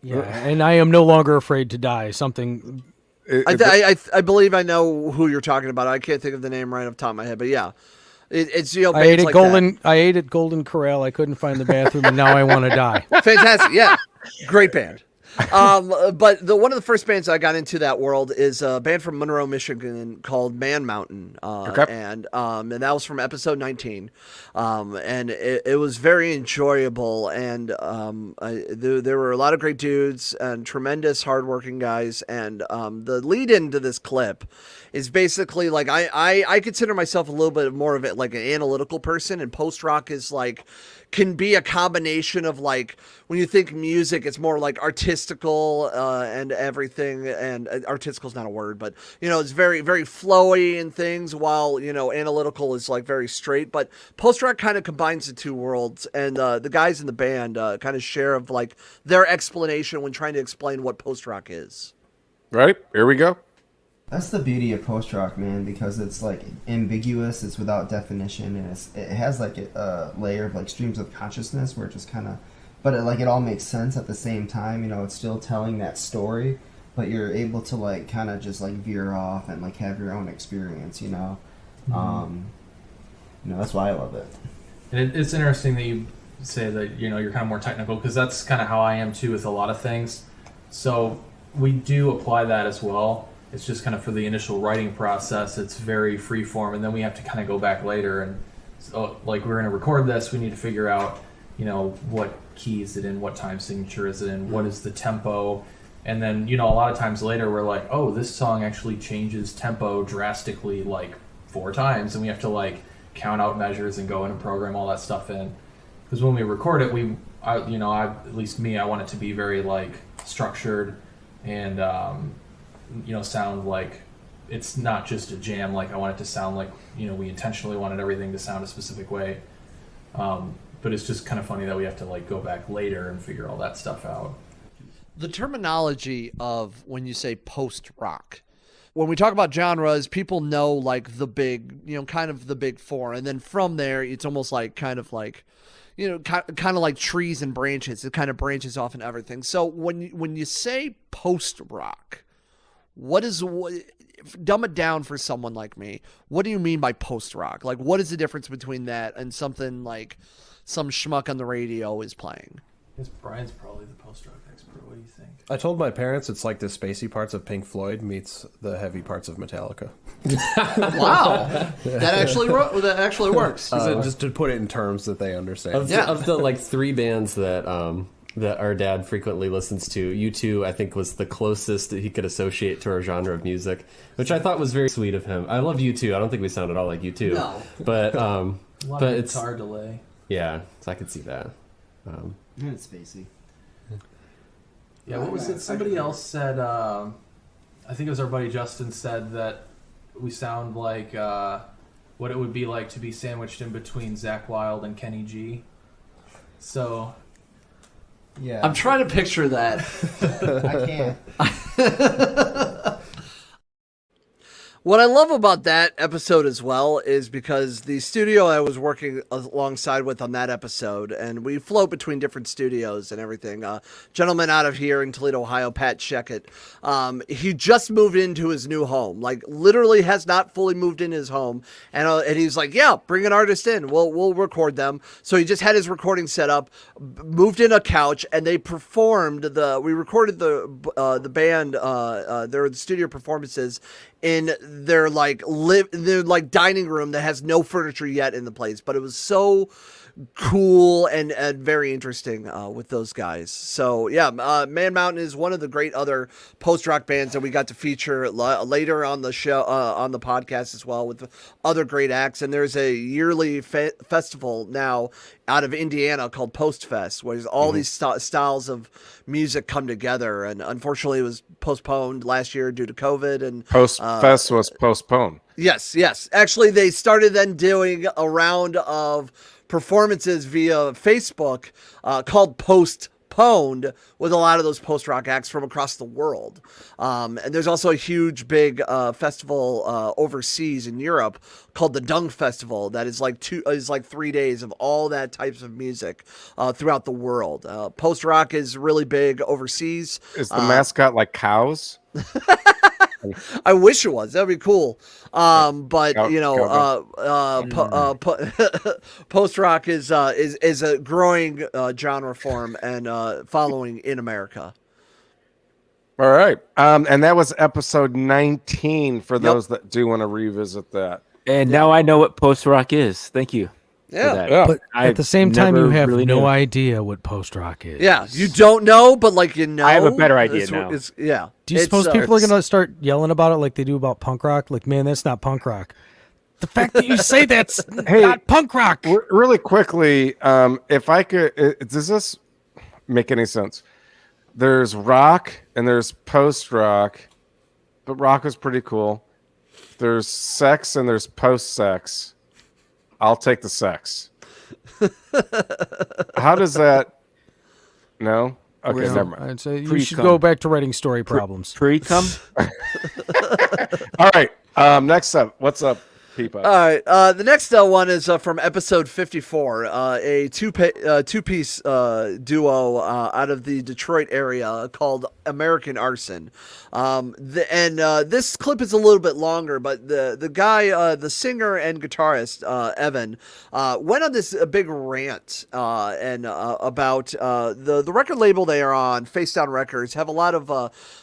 and I Am No Longer Afraid to Die. Something. I believe I know who you're talking about. I can't think of the name right off the top of my head, but yeah, it's I ate at Golden. I ate at Golden Corral. I couldn't find the bathroom, and now I want to die. Fantastic, yeah, great band. But one of the first bands I got into that world is a band from Monroe, Michigan called Man Mountain, and that was from episode 19, and it was very enjoyable, and there were a lot of great dudes and tremendous hardworking guys, and the lead into this clip is basically like I consider myself a little bit more of it like an analytical person, and post rock is like can be a combination of like when you think music, it's more like artistical and everything, and artistical is not a word, but it's very very flowy and things, while analytical is like very straight. But post rock kind of combines the two worlds, and the guys in the band kind of share of like their explanation when trying to explain what post rock is. Right, here we go. That's the beauty of post-rock, man, because it's like ambiguous, it's without definition, and it has like a layer of like streams of consciousness where it just kind of, but it all makes sense at the same time. It's still telling that story, but you're able to like kind of just like veer off and like have your own experience. That's why I love it. And it's interesting that you say that you're kind of more technical, because that's kind of how I am too with a lot of things. So we do apply that as well. It's just kind of for the initial writing process, it's very free form, and then we have to kind of go back later and so, like, we're going to record this, we need to figure out, what key is it in, what time signature is it in, what is the tempo, and then, a lot of times later we're like, oh, this song actually changes tempo drastically like 4 times, and we have to like count out measures and go in and program all that stuff in. Because when we record it, at least me, I want it to be very like structured and sound like it's not just a jam. Like I want it to sound like we intentionally wanted everything to sound a specific way. But it's just kind of funny that we have to like go back later and figure all that stuff out. The terminology of when you say post rock, when we talk about genres, people know like the big, kind of the big 4, and then from there it's almost like kind of like like trees and branches. It kind of branches off and everything. So when you say post rock, dumb it down for someone like me. What do you mean by post rock? Like, what is the difference between that and something like some schmuck on the radio is playing? I guess Brian's probably the post rock expert. What do you think? I told my parents it's like the spacey parts of Pink Floyd meets the heavy parts of Metallica. Wow, that actually works. Just to put it in terms that they understand. Of the like 3 bands that that our dad frequently listens to, U2 I think was the closest that he could associate to our genre of music, which I thought was very sweet of him. I loved U2. I don't think we sound at all like U2. No. But it's guitar delay. Yeah, so I could see that. It's spacey. Yeah, what was it? Somebody else said, I think it was our buddy Justin said that we sound like what it would be like to be sandwiched in between Zakk Wylde and Kenny G. So... yeah, I'm trying to picture that. I can't. What I love about that episode as well is because the studio I was working alongside with on that episode, and we float between different studios and everything. Gentleman out of here in Toledo, Ohio, Pat Sheckett, he just moved into his new home. Like literally has not fully moved in his home, and he's like, "Yeah, bring an artist in. We'll record them." So he just had his recording set up, moved in a couch, and they performed we recorded the band their studio performances in their dining room that has no furniture yet in the place. But it was so cool and very interesting with those guys. So yeah, Man Mountain is one of the great other post-rock bands that we got to feature later on the show, on the podcast as well, with other great acts. And there's a yearly festival now out of Indiana called Post Fest, where all these styles of music come together. And unfortunately, it was postponed last year due to COVID. And Post Fest was postponed. Yes. Actually, they started then doing a round of performances via Facebook called Postponed, with a lot of those post-rock acts from across the world. And there's also a huge, big festival overseas in Europe called the Dung Festival that is like 3 days of all that types of music throughout the world. Post-rock is really big overseas. Is the mascot like cows? I wish it was. That'd be cool. But post rock is a growing genre form and following in America. All right. And that was episode 19 for those that do want to revisit that. And now I know what post rock is. Thank you. Yeah. But at the same time, you have no idea what post rock is. Yeah, you don't know, but like I have a better idea now. Yeah. Do you suppose people are going to start yelling about it like they do about punk rock? Like, man, that's not punk rock. The fact that you say that's not punk rock. Really quickly, if I could, does this make any sense? There's rock and there's post rock, but rock is pretty cool. There's sex and there's post sex. I'll take the sex. How does that? No? Okay, never mind. I'd say you should go back to writing story problems. Pre-cum? All right. Next up. What's up, Peapod? All right. The next one is from episode 54, a two-piece duo out of the Detroit area called American Arson. This clip is a little bit longer, but the guy, the singer and guitarist, Evan, went on this big rant about the record label they are on, Face Down Records, have a lot of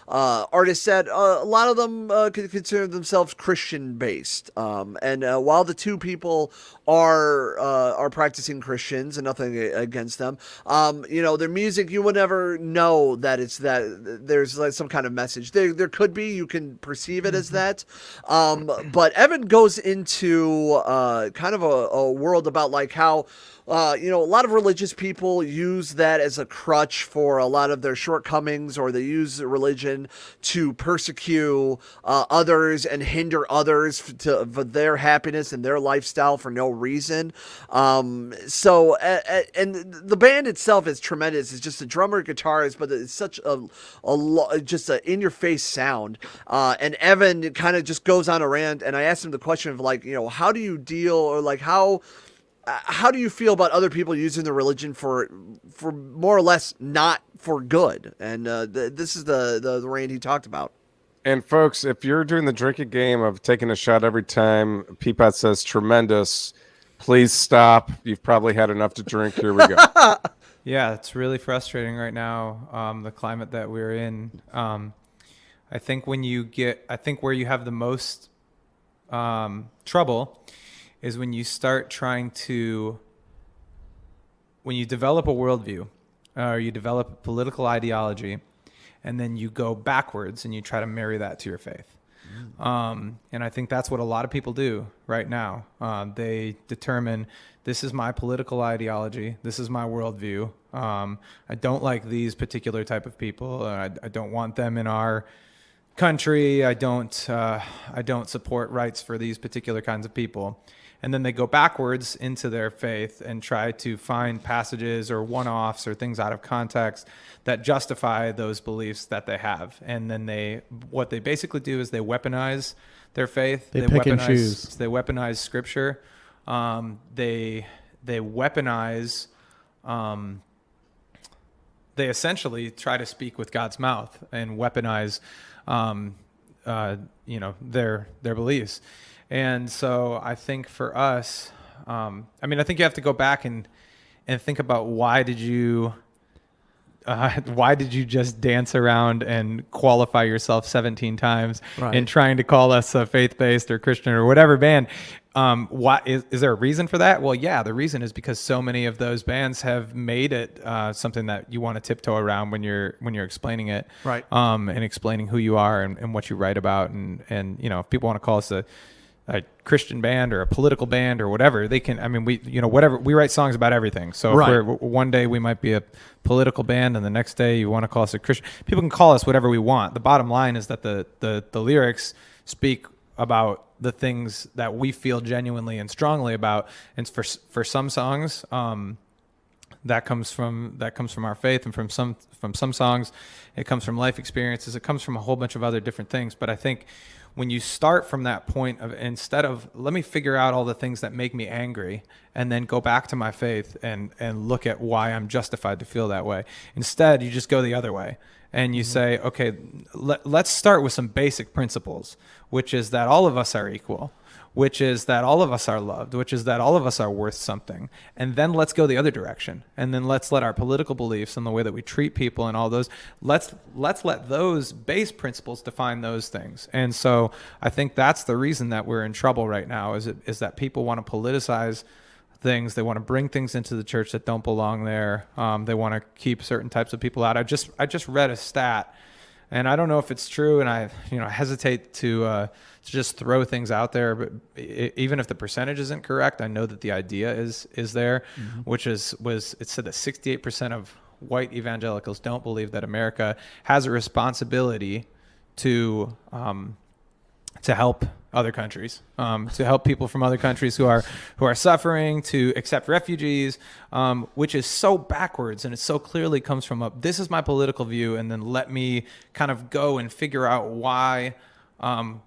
artists that a lot of them consider themselves Christian-based. And while the two people are practicing Christians, and nothing against them, their music, you would never know that there's like some kind of message. There could be, you can perceive it as that. But Evan goes into kind of a world about like how a lot of religious people use that as a crutch for a lot of their shortcomings, or they use religion to persecute others and hinder others for their happiness and their lifestyle for no reason. And the band itself is tremendous. It's just a drummer, guitarist, but it's such just an in-your-face sound. And Evan kind of just goes on a rant, and I asked him the question of like, how do you deal, or like how do you feel about other people using the religion for more or less not for good? And this is the rant he talked about. And folks, if you're doing the drinking game of taking a shot every time Peapod says tremendous, please stop. You've probably had enough to drink. Here we go. Yeah, it's really frustrating right now, the climate that we're in. I think where you have the most trouble is when you start when you develop a worldview, or you develop a political ideology, and then you go backwards and you try to marry that to your faith. And I think that's what a lot of people do right now. They determine, this is my political ideology, this is my worldview. I don't like these particular type of people. I don't want them in our country. I don't support rights for these particular kinds of people. And then they go backwards into their faith and try to find passages or one-offs or things out of context that justify those beliefs that they have. And then what they basically do is they weaponize their faith. They pick and choose. They weaponize scripture. They weaponize. They essentially try to speak with God's mouth and weaponize, their beliefs. And so I think for us, I think you have to go back and think about, why did you why did you just dance around and qualify yourself 17 times Right. in trying to call us a faith-based or Christian or whatever band? What is there a reason for that? Well, yeah, the reason is because so many of those bands have made it something that you want to tiptoe around when you're explaining it, Right. And explaining who you are and what you write about, and you know, if people want to call us a Christian band or a political band or whatever, they can. I mean, whatever, we write songs about everything. So Right. if one day we might be a political band, and the next day you want to call us a Christian, people can call us whatever we want. The bottom line is that the lyrics speak about the things that we feel genuinely and strongly about. And for some songs, that comes from our faith, and from some songs, it comes from life experiences. It comes from a whole bunch of other different things. But I think when you start from that point of, instead of let me figure out all the things that make me angry and then go back to my faith and look at why I'm justified to feel that way, instead you just go the other way and you say, okay, let's start with some basic principles, which is that all of us are equal, which is that all of us are loved, which is that all of us are worth something. And then let's go the other direction. And then let's let our political beliefs and the way that we treat people and all those, let's let those base principles define those things. And so I think that's the reason that we're in trouble right now, is that people want to politicize things. They want to bring things into the church that don't belong there. They want to keep certain types of people out. I just read a stat, and I don't know if it's true, and I hesitate to just throw things out there, but even if the percentage isn't correct, I know that the idea is there, which it said that 68% of white evangelicals don't believe that America has a responsibility to help other countries, to help people from other countries who are suffering, to accept refugees, which is so backwards, and it so clearly comes from this is my political view, and then let me kind of go and figure out why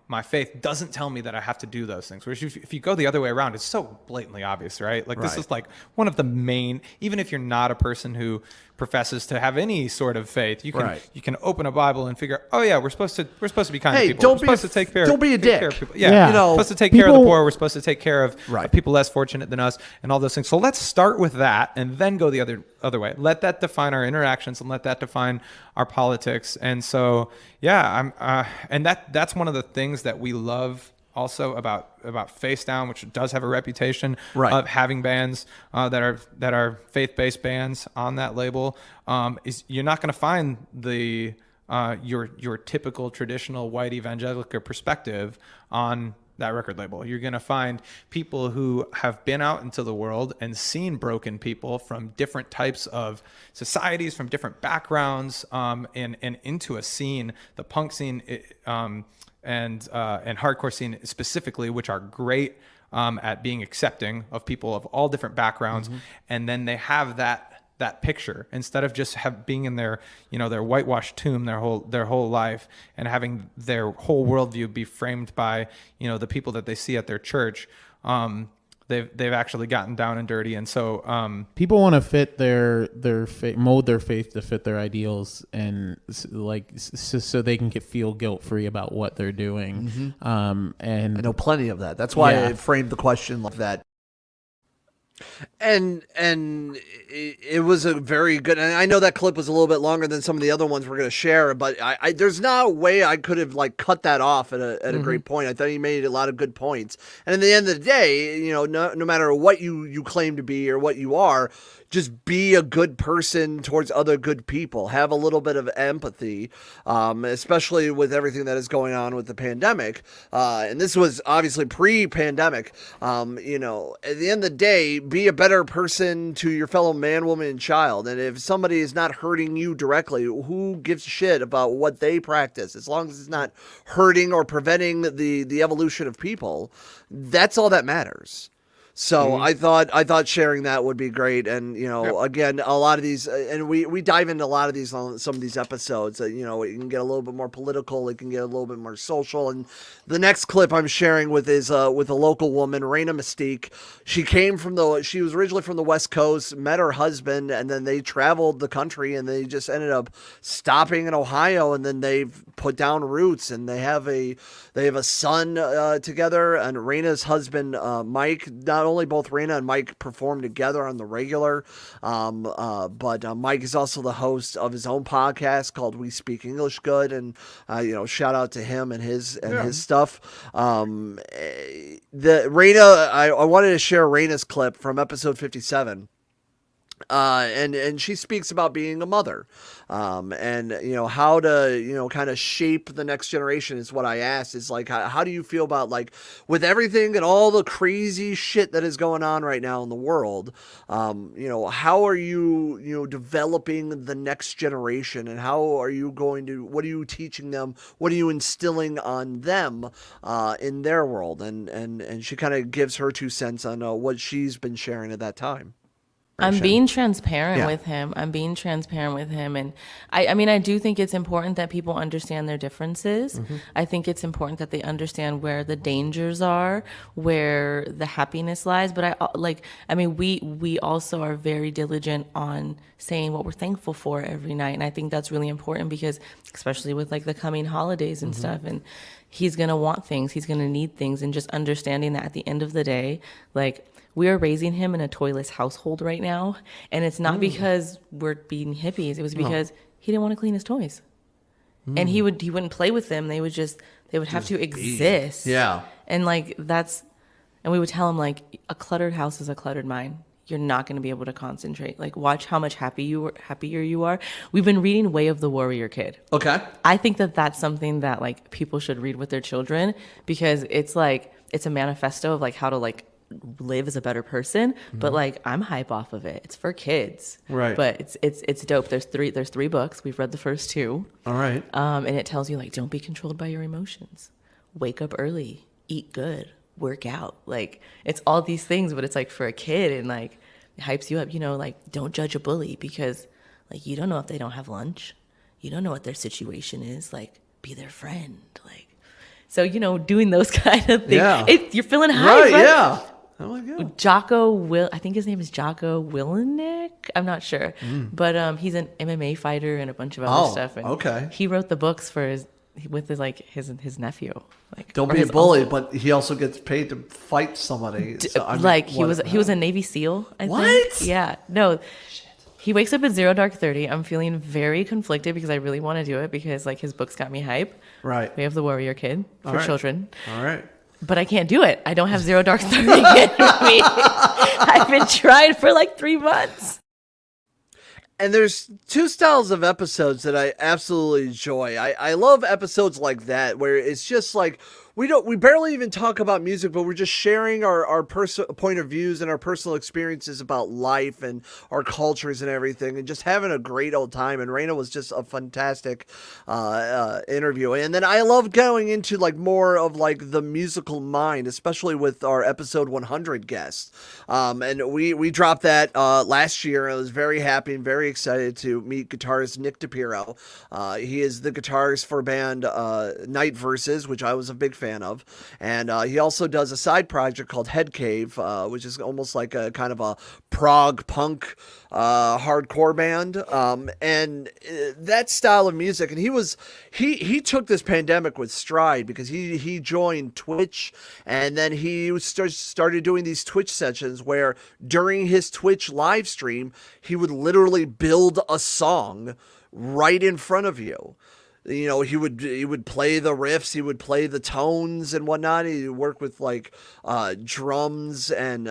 my faith doesn't tell me that I have to do those things. Whereas if you go the other way around, it's so blatantly obvious, right? Like this is like one of the main, even if you're not a person who professes to have any sort of faith, you can open a Bible and figure, oh yeah, we're supposed to be kind to people. We're supposed to take care. Don't be a dick. Care of people. Yeah. You know, we're supposed to take care of the poor. We're supposed to take care of people less fortunate than us, and all those things. So let's start with that, and then go the other way. Let that define our interactions, and let that define our politics. And so, yeah, and that's one of the things that we love also about Face Down, which does have a reputation of having bands that are faith-based bands on that label. Is you're not going to find the your typical traditional white evangelical perspective on that record label. You're going to find people who have been out into the world and seen broken people from different types of societies, from different backgrounds, and into a scene, the punk scene, and hardcore scene specifically, which are great at being accepting of people of all different backgrounds. And then they have that picture, instead of just being in their whitewashed tomb their whole life, and having their whole worldview be framed by the people that they see at their church. They've actually gotten down and dirty, and so people want to fit their mold their faith to fit their ideals, and so they can feel guilt free about what they're doing. And I know plenty of that. That's why I framed the question like that. And it was a very good, and I know that clip was a little bit longer than some of the other ones we're going to share, but I there's no way I could have cut that off at a great point. I thought he made a lot of good points. And in the end of the day, no matter what you claim to be or what you are, just be a good person towards other good people. Have a little bit of empathy, especially with everything that is going on with the pandemic. And this was obviously pre-pandemic. At the end of the day, be a better person to your fellow man, woman, and child. And if somebody is not hurting you directly, who gives a shit about what they practice? As long as it's not hurting or preventing the evolution of people, that's all that matters. So I thought sharing that would be great. And, again, a lot of these, and we dive into a lot of these on some of these episodes, it can get a little bit more political. It can get a little bit more social. And the next clip I'm sharing with is with a local woman, Reina Mystique. She was originally from the West Coast, met her husband, and then they traveled the country, and they just ended up stopping in Ohio, and then they've put down roots, and they have a son together. And Reina's husband, Mike, not only both Reina and Mike perform together on the regular, but Mike is also the host of his own podcast called We Speak English Good, and shout out to him and his stuff. The Reina, I wanted to share Reina's clip from episode 57. And she speaks about being a mother, and how to kind of shape the next generation is what I asked. Is like, how do you feel about, like, with everything and all the crazy shit that is going on right now in the world, how are you developing the next generation, and how are you what are you teaching them, what are you instilling on them in their world, and she kind of gives her 2 cents on what she's been sharing at that time. I'm being transparent with him. And I do think it's important that people understand their differences. Mm-hmm. I think it's important that they understand where the dangers are, where the happiness lies. But we also are very diligent on saying what we're thankful for every night. And I think that's really important because, especially with like the coming holidays and stuff, and he's going to want things, he's going to need things, and just understanding that at the end of the day, like, we are raising him in a toyless household right now, and it's not because we're being hippies. It was because he didn't want to clean his toys, and he wouldn't play with them. They would have to exist. Yeah, and and we would tell him, like, a cluttered house is a cluttered mind. You're not going to be able to concentrate. Like, watch how much happier you are. We've been reading Way of the Warrior Kid. Okay, I think that's something that, like, people should read with their children, because it's a manifesto of, like, how to, like, live as a better person, but like, I'm hype off of it. It's for kids, right? But it's dope. There's 3 books. We've read the first 2. All right. And it tells you, like, don't be controlled by your emotions. Wake up early. Eat good. Work out. Like, it's all these things, but it's like for a kid, and like, it hypes you up. Like, don't judge a bully because, like, you don't know if they don't have lunch. You don't know what their situation is. Like, be their friend. Like, so doing those kind of things. Yeah. You're feeling high, right? Yeah. Oh my God. I think his name is Jocko Willenick. I'm not sure, but he's an MMA fighter and a bunch of other stuff. And okay. He wrote the books with his nephew. Like, don't be a bully, but he also gets paid to fight somebody. So, he was a Navy SEAL. I what? think. Yeah. No. He wakes up at 0 dark 30. I'm feeling very conflicted because I really want to do it because, like, his books got me hype. Right. We have the Warrior Kid for children. All right. But I can't do it. I don't have 0 dark 30 in me. I've been trying for like 3 months. And there's 2 styles of episodes that I absolutely enjoy. I love episodes like that where it's just like, we barely even talk about music, but we're just sharing our point of views and our personal experiences about life and our cultures and everything, and just having a great old time. And Reina was just a fantastic interview. And then I love going into like more of like the musical mind, especially with our episode 100 guest. And we dropped that last year. I was very happy and very excited to meet guitarist Nick Depirro. He is the guitarist for band Night Verses, which I was a big fan of, and he also does a side project called Head Cave, which is almost like a kind of a prog punk hardcore band, and that style of music. And he took this pandemic with stride because he joined Twitch, and then he started doing these Twitch sessions where during his Twitch live stream he would literally build a song right in front of you. He would play the riffs, he would play the tones and whatnot. He would work with like drums and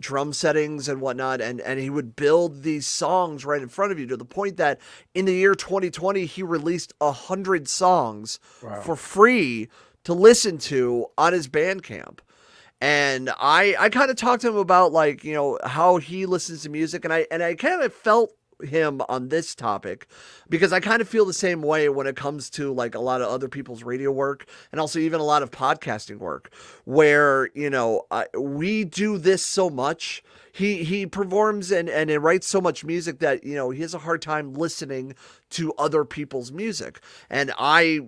drum settings and whatnot, and he would build these songs right in front of you, to the point that in the year 2020 he released 100 songs for free to listen to on his Bandcamp. And I kind of talked to him about like, how he listens to music, and I kind of felt him on this topic because I kind of feel the same way when it comes to like a lot of other people's radio work, and also even a lot of podcasting work, where we do this so much. He performs and writes so much music that he has a hard time listening to other people's music. And I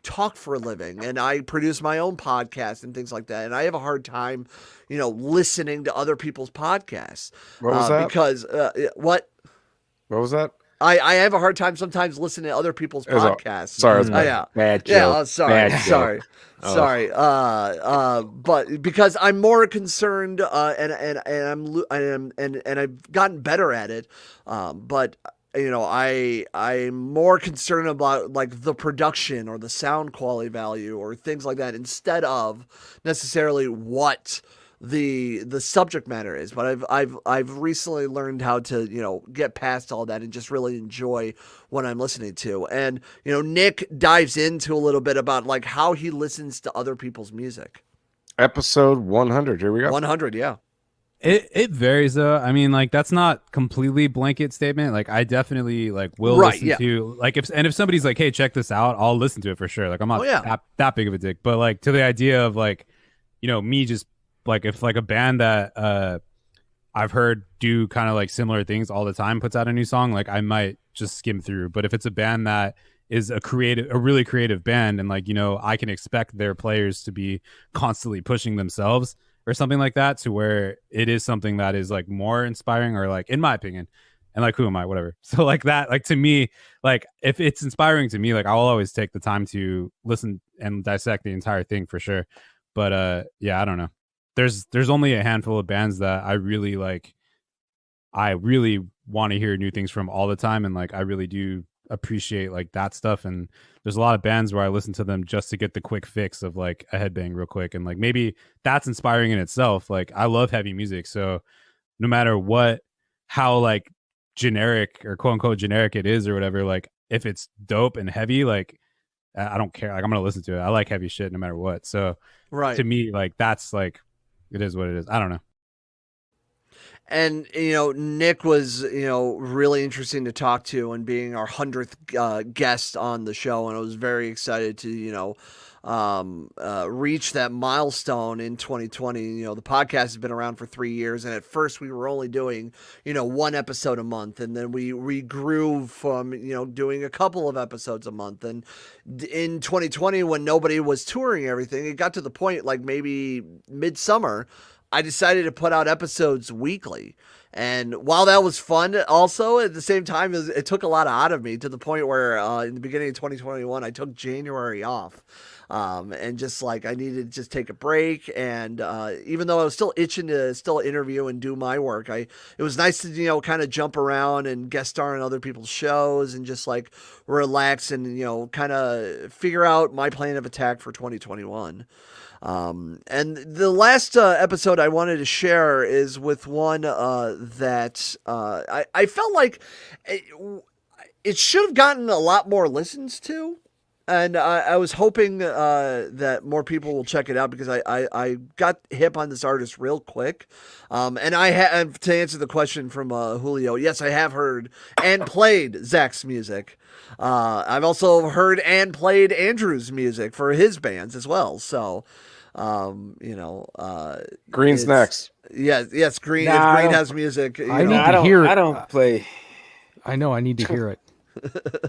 talk for a living, and I produce my own podcast and things like that, and I have a hard time listening to other people's podcasts. What was that? Because what? What was that? I have a hard time sometimes listening to other people's podcasts. Sorry, yeah, bad yeah. joke. Sorry, Bad sorry, joke. sorry. But because I'm more concerned, and I've gotten better at it, but. I'm more concerned about like the production or the sound quality value or things like that instead of necessarily what the subject matter is. But I've recently learned how to get past all that and just really enjoy what I'm listening to. And Nick dives into a little bit about like how he listens to other people's music. Episode 100. Here we go. 100, yeah. It varies though. I mean, like that's not completely blanket statement. Like I definitely like will listen to like if somebody's like, hey, check this out, I'll listen to it for sure. Like I'm not that big of a dick, but like to the idea of like, me just like if like a band that I've heard do kind of like similar things all the time puts out a new song, like I might just skim through. But if it's a band that is a really creative band and like I can expect their players to be constantly pushing themselves or something like that, to where it is something that is like more inspiring, or like in my opinion, and like who am I, whatever. So like that, like to me, like if it's inspiring to me, like I'll always take the time to listen and dissect the entire thing for sure. But yeah, I don't know. There's only a handful of bands that I really like. I really want to hear new things from all the time, and like I really do appreciate like that stuff. And there's a lot of bands where I listen to them just to get the quick fix of like a headbang real quick, and like maybe that's inspiring in itself. Like I love heavy music, so no matter how like generic or quote unquote generic it is or whatever, like if it's dope and heavy, like I don't care, like I'm gonna listen to it. I like heavy shit no matter what. So to me, like that's like it is what it is. I don't know. And, Nick was, really interesting to talk to, and being our 100th guest on the show. And I was very excited to, reach that milestone in 2020. The podcast has been around for 3 years. And at first we were only doing, one episode a month. And then we grew from, doing a couple of episodes a month. And in 2020, when nobody was touring everything, it got to the point like maybe midsummer, I decided to put out episodes weekly. And while that was fun, also at the same time, it took a lot out of me, to the point where in the beginning of 2021, I took January off. And just like I needed to just take a break. And even though I was still itching to still interview and do my work, it was nice to, kind of jump around and guest star on other people's shows and just like relax and, kind of figure out my plan of attack for 2021. And the last episode I wanted to share is with one that I felt like it should have gotten a lot more listens to. And I was hoping that more people will check it out, because I got hip on this artist real quick. And I have, to answer the question from Julio, yes, I have heard and played Zach's music. I've also heard and played Andrew's music for his bands as well. So, Green's next. Yes, Green. If Green has music, I need to hear it. I don't play. I know. I need to hear it.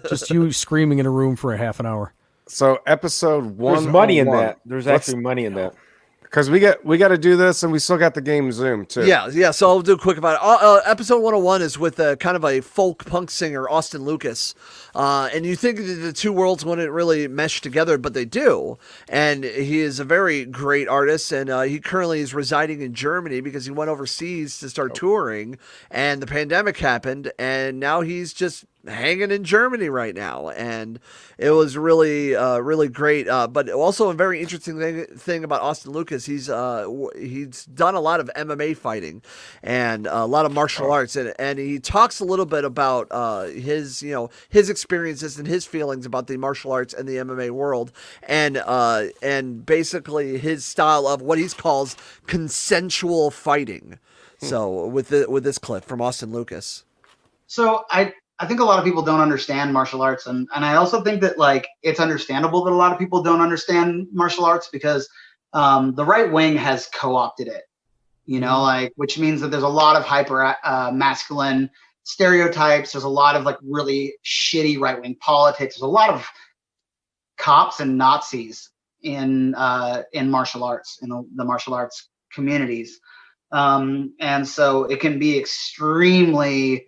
Just you screaming in a room for a half an hour. So episode 1. There's money in that. There's actually money in that. Because we got to do this, and we still got the game Zoom too. Yeah. So I'll do quick about it. Episode 101 is with kind of a folk punk singer, Austin Lucas. And you think that the two worlds wouldn't really mesh together, but they do. And he is a very great artist, and he currently is residing in Germany because he went overseas to start touring, and the pandemic happened, and now he's just hanging in Germany right now. And it was really really great, but also a very interesting thing about Austin Lucas. He's done a lot of MMA fighting and a lot of martial arts, and he talks a little bit about his experiences and his feelings about the martial arts and the MMA world, and basically his style of what he calls consensual fighting. So with this clip from Austin Lucas. So I think a lot of people don't understand martial arts, and I also think that like it's understandable that a lot of people don't understand martial arts, because the right wing has co-opted it, like, which means that there's a lot of hyper masculine stereotypes. There's a lot of like really shitty right wing politics. There's a lot of cops and Nazis in martial arts, in the martial arts communities. And so it can be extremely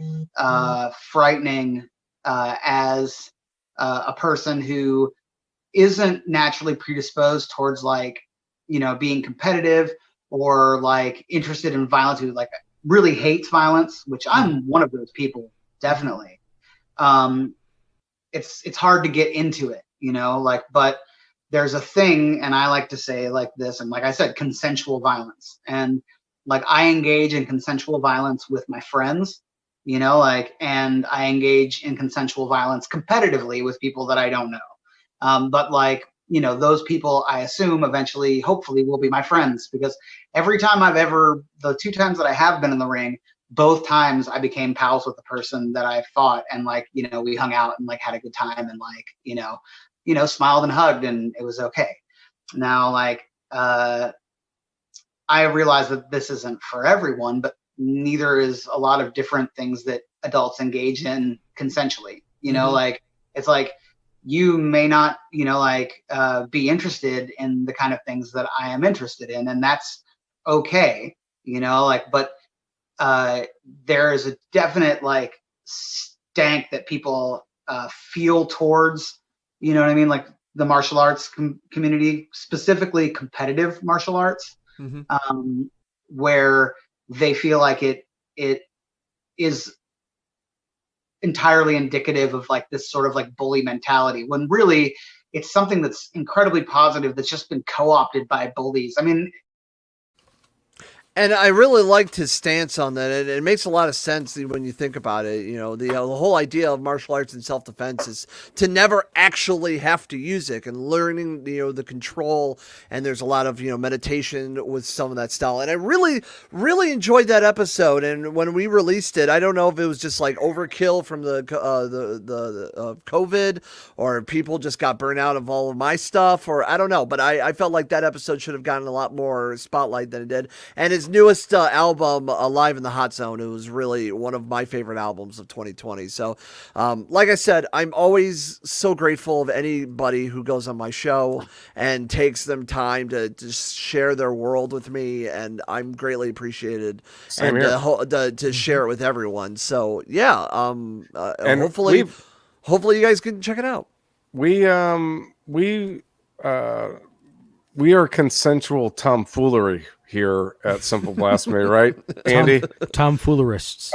frightening as a person who isn't naturally predisposed towards like, being competitive or like interested in violence, who like really hates violence, which I'm one of those people, definitely. It's hard to get into it, but there's a thing, and I like to say like this, and like I said, consensual violence. And like I engage in consensual violence with my friends, and I engage in consensual violence competitively with people that I don't know. But like, those people I assume eventually, hopefully, will be my friends, because every time the 2 times that I have been in the ring, both times I became pals with the person that I fought, and like, we hung out and like had a good time, and like, smiled and hugged, and it was okay. Now, like, I realize that this isn't for everyone, but neither is a lot of different things that adults engage in consensually. Like, it's like, you may not, be interested in the kind of things that I am interested in, and that's okay, but there is a definite like stank that people feel towards, like the martial arts community, specifically competitive martial arts, where they feel like it is entirely indicative of like this sort of like bully mentality, when really it's something that's incredibly positive that's just been co-opted by bullies. I mean, and I really liked his stance on that. It makes a lot of sense when you think about it. The whole idea of martial arts and self-defense is to never actually have to use it, and learning, the control. And there's a lot of, meditation with some of that style. And I really, really enjoyed that episode. And when we released it, I don't know if it was just like overkill from the COVID, or people just got burnt out of all of my stuff, or I don't know. But I felt like that episode should have gotten a lot more spotlight than it did. And his newest album, Live in the Hot Zone, it was really one of my favorite albums of 2020. So, like I said, I'm always so grateful of anybody who goes on my show and takes them time to share their world with me, and I'm greatly appreciated. Same and here. to share it with everyone. So yeah, and hopefully you guys can check it out. We are consensual tomfoolery here at Simple Blasphemy, right, Andy? Tomfoolerists.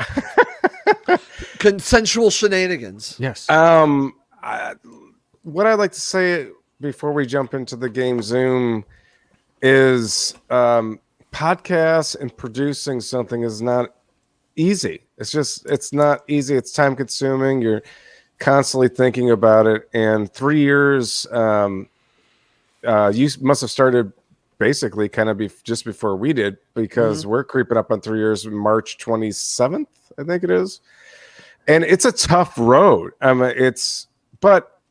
Consensual shenanigans. Yes. What I'd like to say before we jump into the game Zoom is podcasts and producing something is not easy. It's not easy. It's time consuming. You're constantly thinking about it. And 3 years, you must have started basically kind of just before we did, because we're creeping up on 3 years, March 27th, I think it is. And it's a tough road. But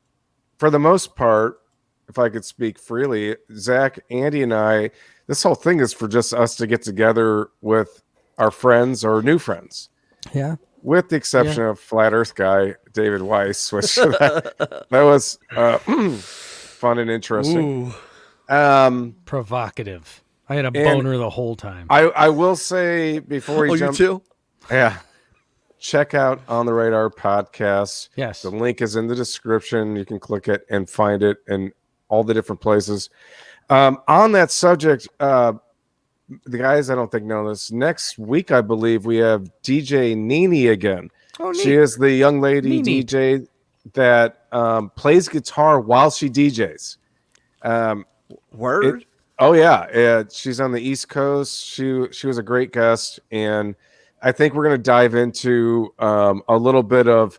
for the most part, if I could speak freely, Zach, Andy, and I, this whole thing is for just us to get together with our friends or new friends. Yeah. With the exception of Flat Earth guy, David Weiss, which that was fun and interesting. Provocative. I had a boner the whole time. I will say before we jump, you too? Yeah. Check out On the Radar podcast. Yes. The link is in the description. You can click it and find it in all the different places. On that subject, the guys I don't think know this. Next week, I believe we have DJ Nini again. Oh, neat. She is the young lady Nini. DJ that plays guitar while she DJs. Word? She's on the East Coast. She was a great guest, and I think we're going to dive into a little bit of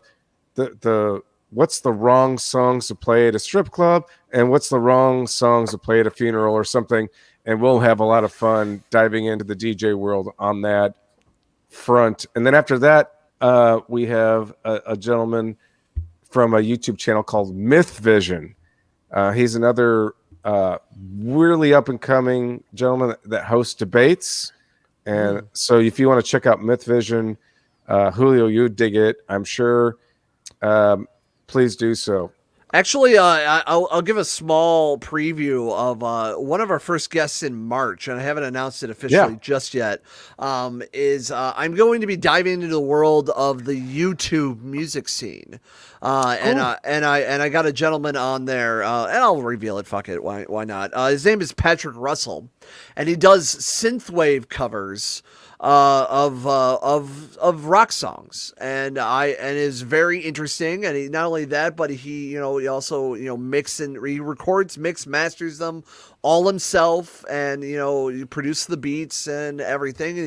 the what's the wrong songs to play at a strip club, and what's the wrong songs to play at a funeral or something, and we'll have a lot of fun diving into the DJ world on that front. And then after that, we have a gentleman from a YouTube channel called Myth Vision. He's another really up and coming gentleman that hosts debates. And so if you want to check out Myth Vision, Julio, you'd dig it, I'm sure. Please do so. Actually, I'll give a small preview of one of our first guests in March, and I haven't announced it officially just yet. I'm going to be diving into the world of the YouTube music scene, and I got a gentleman on there, and I'll reveal it. Fuck it, why not? His name is Patrick Russell, and he does synthwave covers of rock songs, and is very interesting. And he not only that, but he also he records, masters them all himself, and he produces the beats and everything.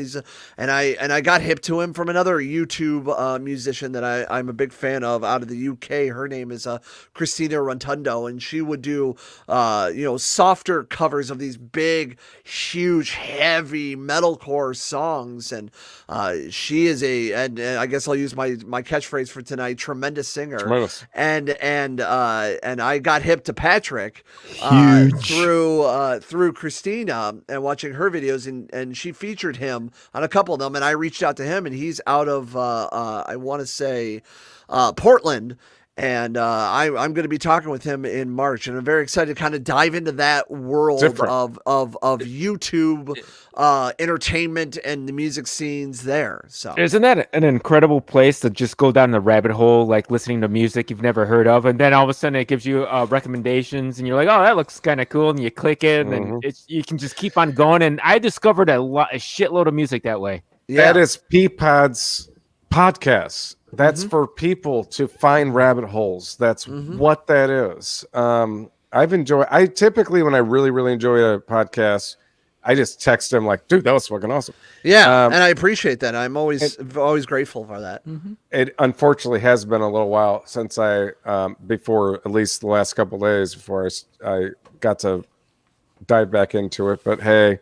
And I got hip to him from another YouTube musician that I'm a big fan of out of the UK. Her name is Christina Rotundo, and she would do softer covers of these big, huge, heavy metalcore songs. And she is and I guess I'll use my catchphrase for tonight: tremendous singer. Tremendous. And I got hip to Patrick through Christina and watching her videos, and she featured him on a couple of them, and I reached out to him, and he's out of I want to say Portland. And I'm going to be talking with him in March, and I'm very excited to kind of dive into that world of YouTube entertainment and the music scenes there. So isn't that an incredible place to just go down the rabbit hole, like listening to music you've never heard of, and then all of a sudden it gives you recommendations, and you're like, oh, that looks kind of cool, and you click it, and you can just keep on going. And I discovered a shitload of music that way. That is Peapod's podcast. That's for people to find rabbit holes. That's what that is. I typically, when I really, really enjoy a podcast, I just text them like, dude, that was fucking awesome. Yeah. And I appreciate that. I'm always grateful for that. It unfortunately has been a little while since before at least the last couple of days before I got to dive back into it. But hey,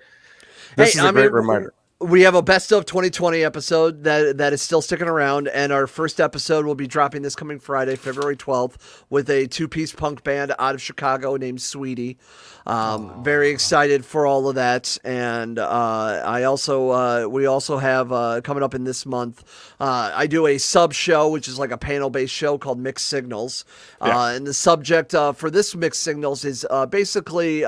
this is a great reminder. We have a best of 2020 episode that is still sticking around, and our first episode will be dropping this coming Friday, February 12th, with a 2-piece punk band out of Chicago named Sweetie. Very excited for all of that, and we also have coming up in this month. I do a sub show, which is like a panel-based show called Mixed Signals, and the subject for this Mixed Signals is basically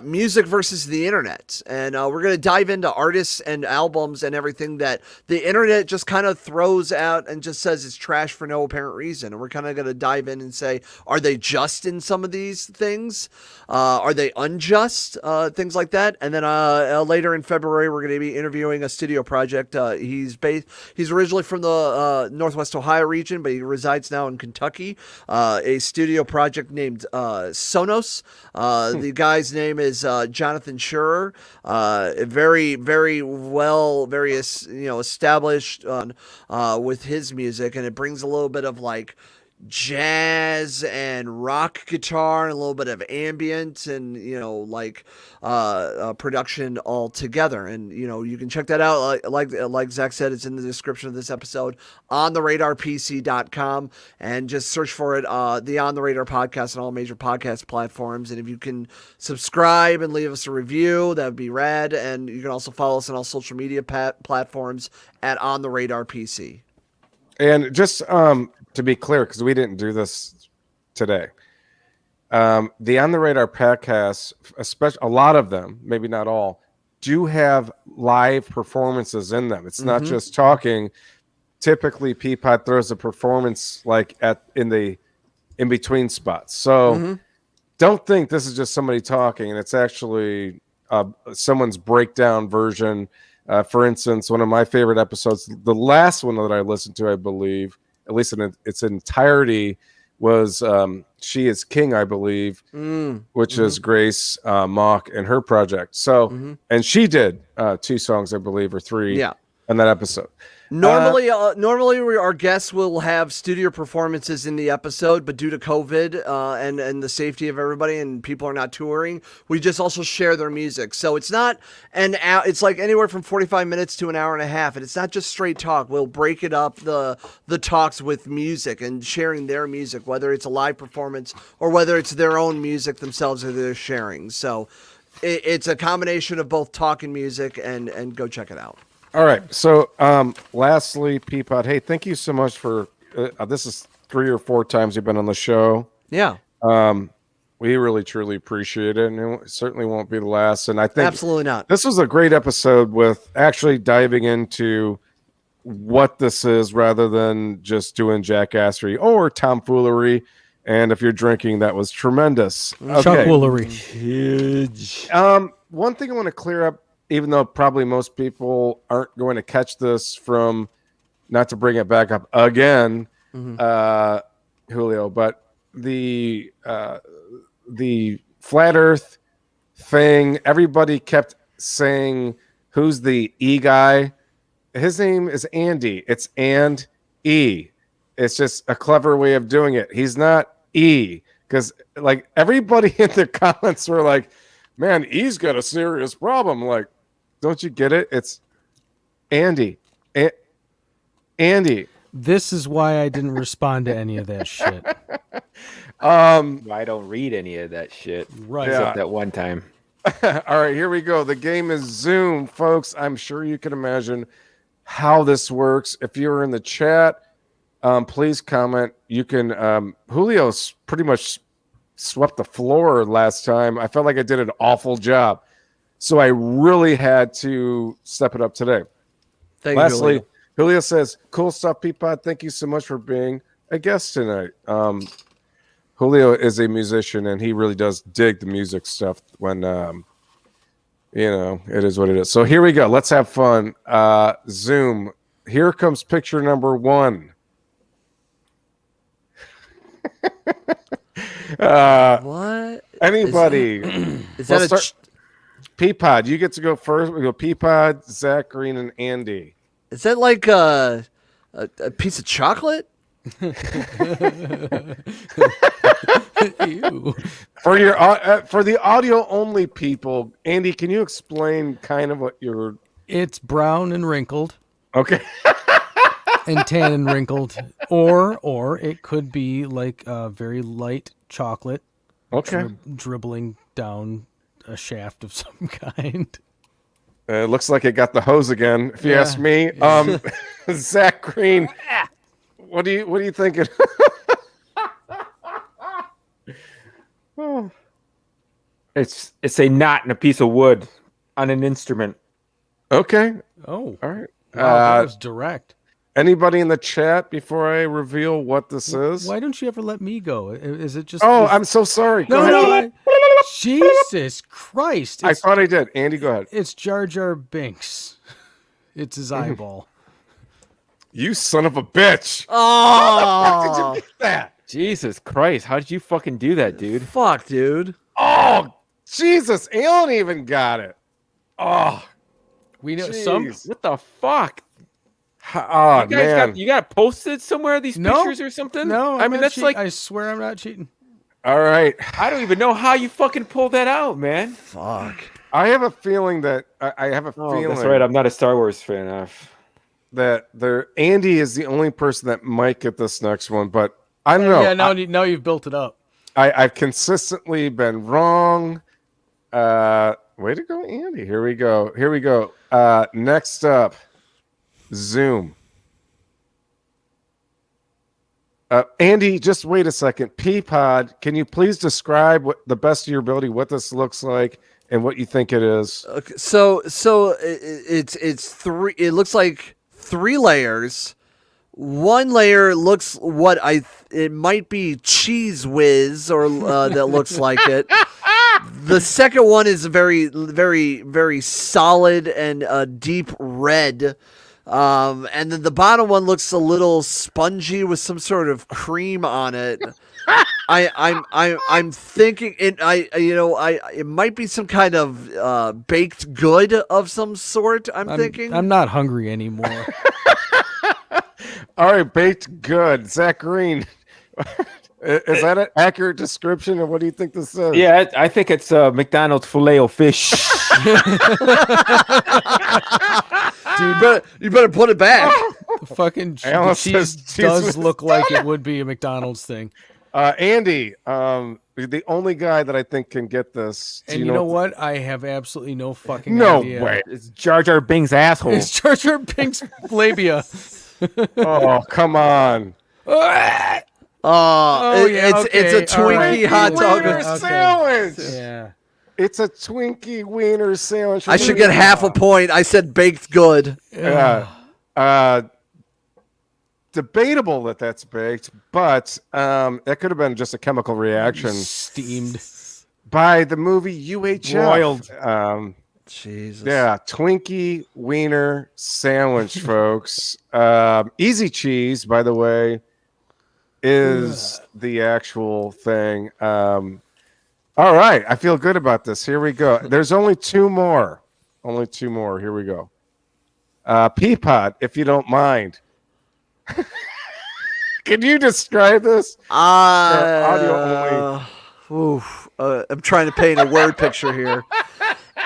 music versus the internet, and we're going to dive into artists and albums and everything that the internet just kind of throws out and just says it's trash for no apparent reason. And we're kind of going to dive in and say, are they just in some of these things? Are they unjust? Things like that. And then later in February, we're going to be interviewing a studio project. He's originally from the Northwest Ohio region, but he resides now in Kentucky. A studio project named Sonos. The guy's name is Jonathan Schurer. Very, very established with his music, and it brings a little bit of like jazz and rock guitar and a little bit of ambient and production all together. And you can check that out, like Zach said, it's in the description of this episode on theradarpc.com, and just search for it, the On the Radar podcast on all major podcast platforms. And if you can subscribe and leave us a review, that would be rad. And you can also follow us on all social media platforms at On the Radar PC. And just to be clear, because we didn't do this today, the On the Radar podcasts, especially a lot of them, maybe not all, do have live performances in them. It's not just talking. Typically, Peapod throws a performance like in between spots. So don't think this is just somebody talking, and it's actually someone's breakdown version. For instance, one of my favorite episodes, the last one that I listened to, I believe, at least in its entirety, was She Is King, I believe, which is Grace Mock and her project. So, and she did 2 songs, I believe, or 3 in that episode. Normally, our guests will have studio performances in the episode, but due to COVID and the safety of everybody and people are not touring, we just also share their music. So it's not it's like anywhere from 45 minutes to an hour and a half, and it's not just straight talk. We'll break it up, the talks with music and sharing their music, whether it's a live performance or whether it's their own music themselves that they're sharing. So it's a combination of both talk and music, and go check it out. All right. So, lastly, Peapod, hey, thank you so much for this is 3 or 4 times you've been on the show. Yeah. We really truly appreciate it, and it certainly won't be the last. And I think Absolutely not. This was a great episode with actually diving into what this is rather than just doing jackassery or tomfoolery. And if you're drinking, that was tremendous. Chuckwoolery. Huge. One thing I want to clear up, even though probably most people aren't going to catch this from, not to bring it back up again, Julio, but the flat Earth thing, everybody kept saying, "Who's the E guy?" His name is Andy. It's and E. It's just a clever way of doing it. He's not E, because like everybody in the comments were like, "Man, E's got a serious problem." Like, don't you get it? It's Andy. Andy. This is why I didn't respond to any of that shit. I don't read any of that shit. Right. Except that one time. All right, here we go. The game is Zoom, folks. I'm sure you can imagine how this works. If you're in the chat, please comment. You can. Julio's pretty much swept the floor last time. I felt like I did an awful job, so I really had to step it up today. Lastly, Julio says, "Cool stuff, Peapod. Thank you so much for being a guest tonight." Julio is a musician, and he really does dig the music stuff when, it is what it is. So here we go. Let's have fun. Zoom. Here comes picture number 1. What? Anybody? Is that Peapod, you get to go first. We go Peapod, Zach Green, and Andy. Is that like a piece of chocolate? Ew. For the audio only people, Andy, can you explain kind of what you're? It's brown and wrinkled. Okay. And tan and wrinkled, or it could be like a very light chocolate. Okay. Dribbling down a shaft of some kind. It looks like it got the hose again, if you ask me. Zach Green, what are you thinking? It's a knot in a piece of wood on an instrument. Okay. Oh. All right. Wow, that was direct. Anybody in the chat before I reveal what this is? Why don't you ever let me go? Is it just? Oh, I'm so sorry. Go ahead. Jesus Christ! I thought I did. Andy, go ahead. It's Jar Jar Binks. It's his eyeball. You son of a bitch! Oh, did you get that? Jesus Christ! How did you fucking do that, dude? Fuck, dude. Oh, Jesus! Alan even got it. Oh, we know Jeez. some. What the fuck? Oh, you guys man. you got posted somewhere these pictures or something? No, I mean that's like. I swear I'm not cheating. All right. I don't even know how you fucking pulled that out, man. Fuck. I have a feeling that I have a feeling. That's right. I'm not a Star Wars fan. That Andy is the only person that might get this next one, but I don't know. Yeah, now you've built it up. I've consistently been wrong. Way to go, Andy. Here we go. Next up, Zoom. Andy, just wait a second. Peapod, can you please describe what the best of your ability what this looks like and what you think it is? Okay, so it's three. It looks like 3 layers. One layer looks it might be Cheese Whiz or that looks like it. The second one is very, very, very solid and deep red. And then the bottom one looks a little spongy with some sort of cream on it. I'm thinking it might be some kind of baked good of some sort. I'm thinking. I'm not hungry anymore. All right, baked good. Zach Green. Is that an accurate description of what do you think this is? Yeah, I think it's McDonald's Filet-O-Fish. Dude, you better put it back. The fucking Alan cheese says does look like it would be a McDonald's thing. Andy, the only guy that I think can get this. And you know what? I have absolutely no fucking No idea. way. It's Jar Jar Binks' asshole. It's Jar Jar Binks' labia. Oh, come on. It's a Twinkie hot dog wiener sandwich. Yeah. It's a Twinkie wiener sandwich. I should get half a point. I said baked good. Yeah. Debatable that that's baked, but that could have been just a chemical reaction. Steamed. By the movie UHF. Broiled. Jesus. Yeah, Twinkie wiener sandwich, folks. Easy cheese, by the way, is the actual thing. All right, I feel good about this. Here we go. There's only two more. Here we go. Peapod, if you don't mind. Can you describe this? Audio only. I'm trying to paint a word picture here.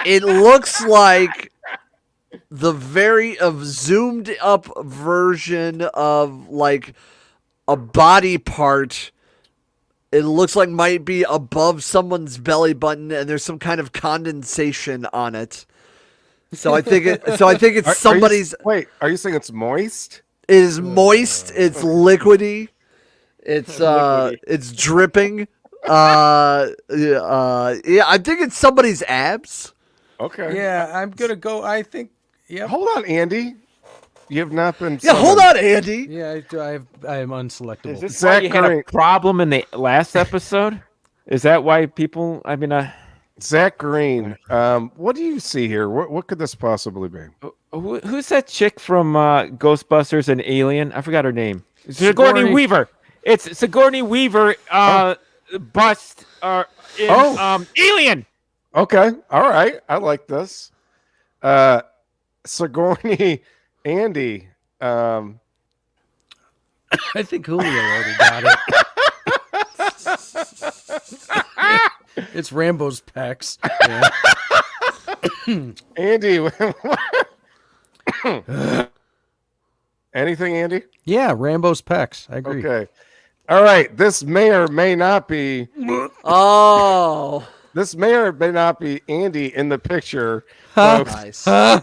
It looks like the very zoomed up version of like a body part. It looks like might be above someone's belly button, and there's some kind of condensation on it. So I think it's somebody's. Wait, are you saying it's moist? It is moist. It's liquidy. It's dripping. Yeah, I think it's somebody's abs. Okay. Yeah, I'm gonna go. I think. Yeah. Hold on, Andy. You have not been. Yeah, hold on, Andy. Yeah, I am unselectable. Is this why you had a problem in the last episode? Is that why people? I mean, Zach Green. What do you see here? What could this possibly be? Who's that chick from Ghostbusters and Alien? I forgot her name. Sigourney Weaver. It's Sigourney Weaver. Bust. In, Alien. Okay. All right. I like this. Sigourney, Andy. I think Julio already got it. It's Rambo's pecs. Yeah. Andy. Anything, Andy? Yeah, Rambo's pecs. I agree. Okay. All right. This may or may not be. Oh. This may or may not be Andy in the picture. Nice. Nice.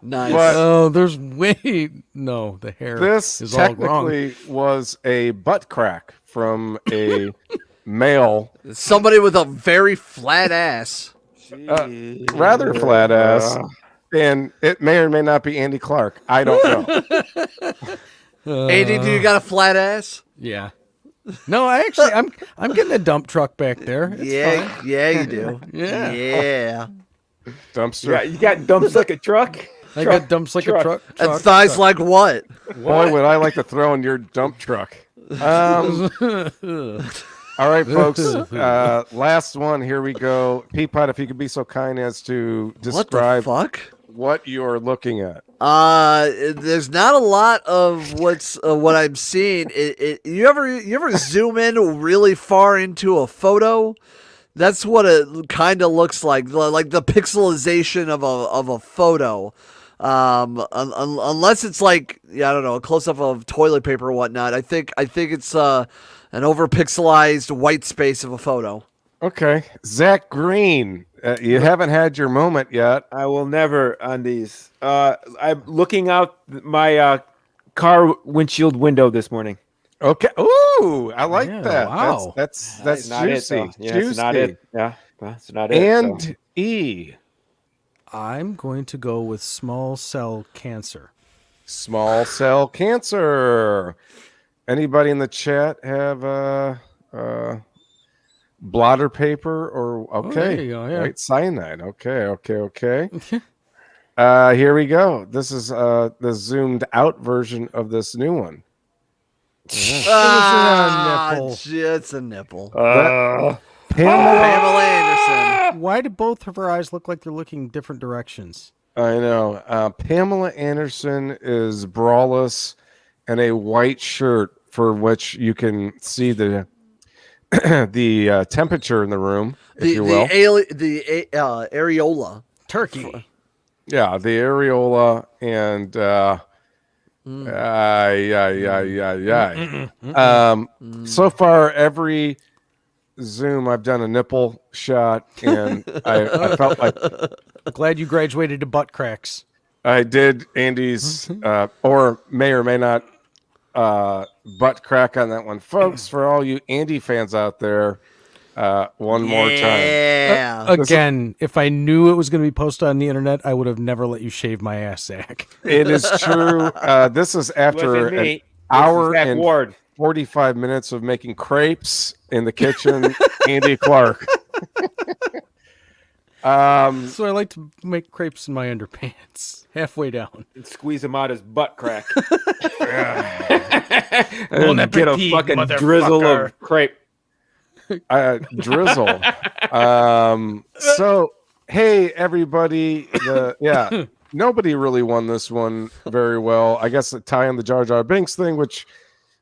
But oh, there's no, the hair this is all wrong. technically was a butt crack from a male. Somebody with a very flat ass. Rather flat ass. And it may or may not be Andy Clark. I don't know. Andy, do you got a flat ass? Yeah. No, I'm getting a dump truck back there. It's fine. Yeah, you do. Yeah. Dumpster. Yeah, you got dumps like a truck. I got dumps like a truck. And thighs like what? Boy, would I like to throw in your dump truck. All right, folks. Last one. Here we go. Peapod, if you could be so kind as to describe what you're looking at. There's not a lot of what I'm seeing. You ever zoom in really far into a photo? That's what it kind of looks like the pixelization of a photo. Unless it's like, I don't know, a close up of toilet paper or whatnot. I think it's an over pixelized white space of a photo. Okay, Zach Green, you haven't had your moment yet. I will never on these. I'm looking out my car windshield window this morning. Okay. Ooh, I like that. Wow. That's not juicy. It, yeah, juicy. it's not it. Yeah, that's not it. And so. E. I'm going to go with small cell cancer. Small cell cancer. Anybody in the chat have blotter paper or there you go, yeah. White cyanide. Okay. Here we go. This is the zoomed out version of this new one. It's a nipple. Pamela Anderson. Why do both of her eyes look like they're looking different directions? I know. Pamela Anderson is braless and a white shirt for which you can see the the temperature in the room, if you will. The areola. Turkey. Yeah, the areola and so far every Zoom I've done a nipple shot and I felt like glad you graduated to butt cracks. I did Andy's or may not butt crack on that one, folks. For all you Andy fans out there, one more time. Yeah. Again, if I knew it was going to be posted on the internet, I would have never let you shave my ass sack. It is true. This is after an hour and 45 minutes of making crepes in the kitchen. Andy Clark. So I like to make crepes in my underpants, halfway down, and squeeze him out his butt crack. Bon and get a appetit, fucking motherfucker. drizzle of crepe. Drizzle. So, hey, everybody. Nobody really won this one very well. I guess the tie on the Jar Jar Binks thing, which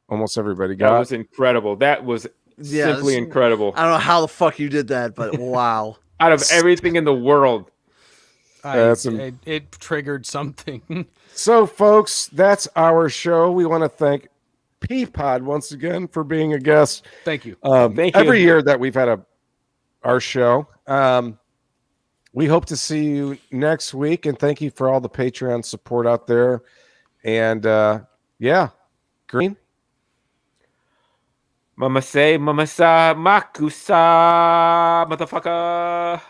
almost everybody got. That was incredible. That was simply incredible. I don't know how the fuck you did that, but wow. Out of everything in the world. It triggered something. So, folks, that's our show. We want to thank Peapod once again for being a guest. Thank you. Thank you. Every year that we've had our show. We hope to see you next week, and thank you for all the Patreon support out there. And Green. Mama say, mama sa, makusa, motherfucker.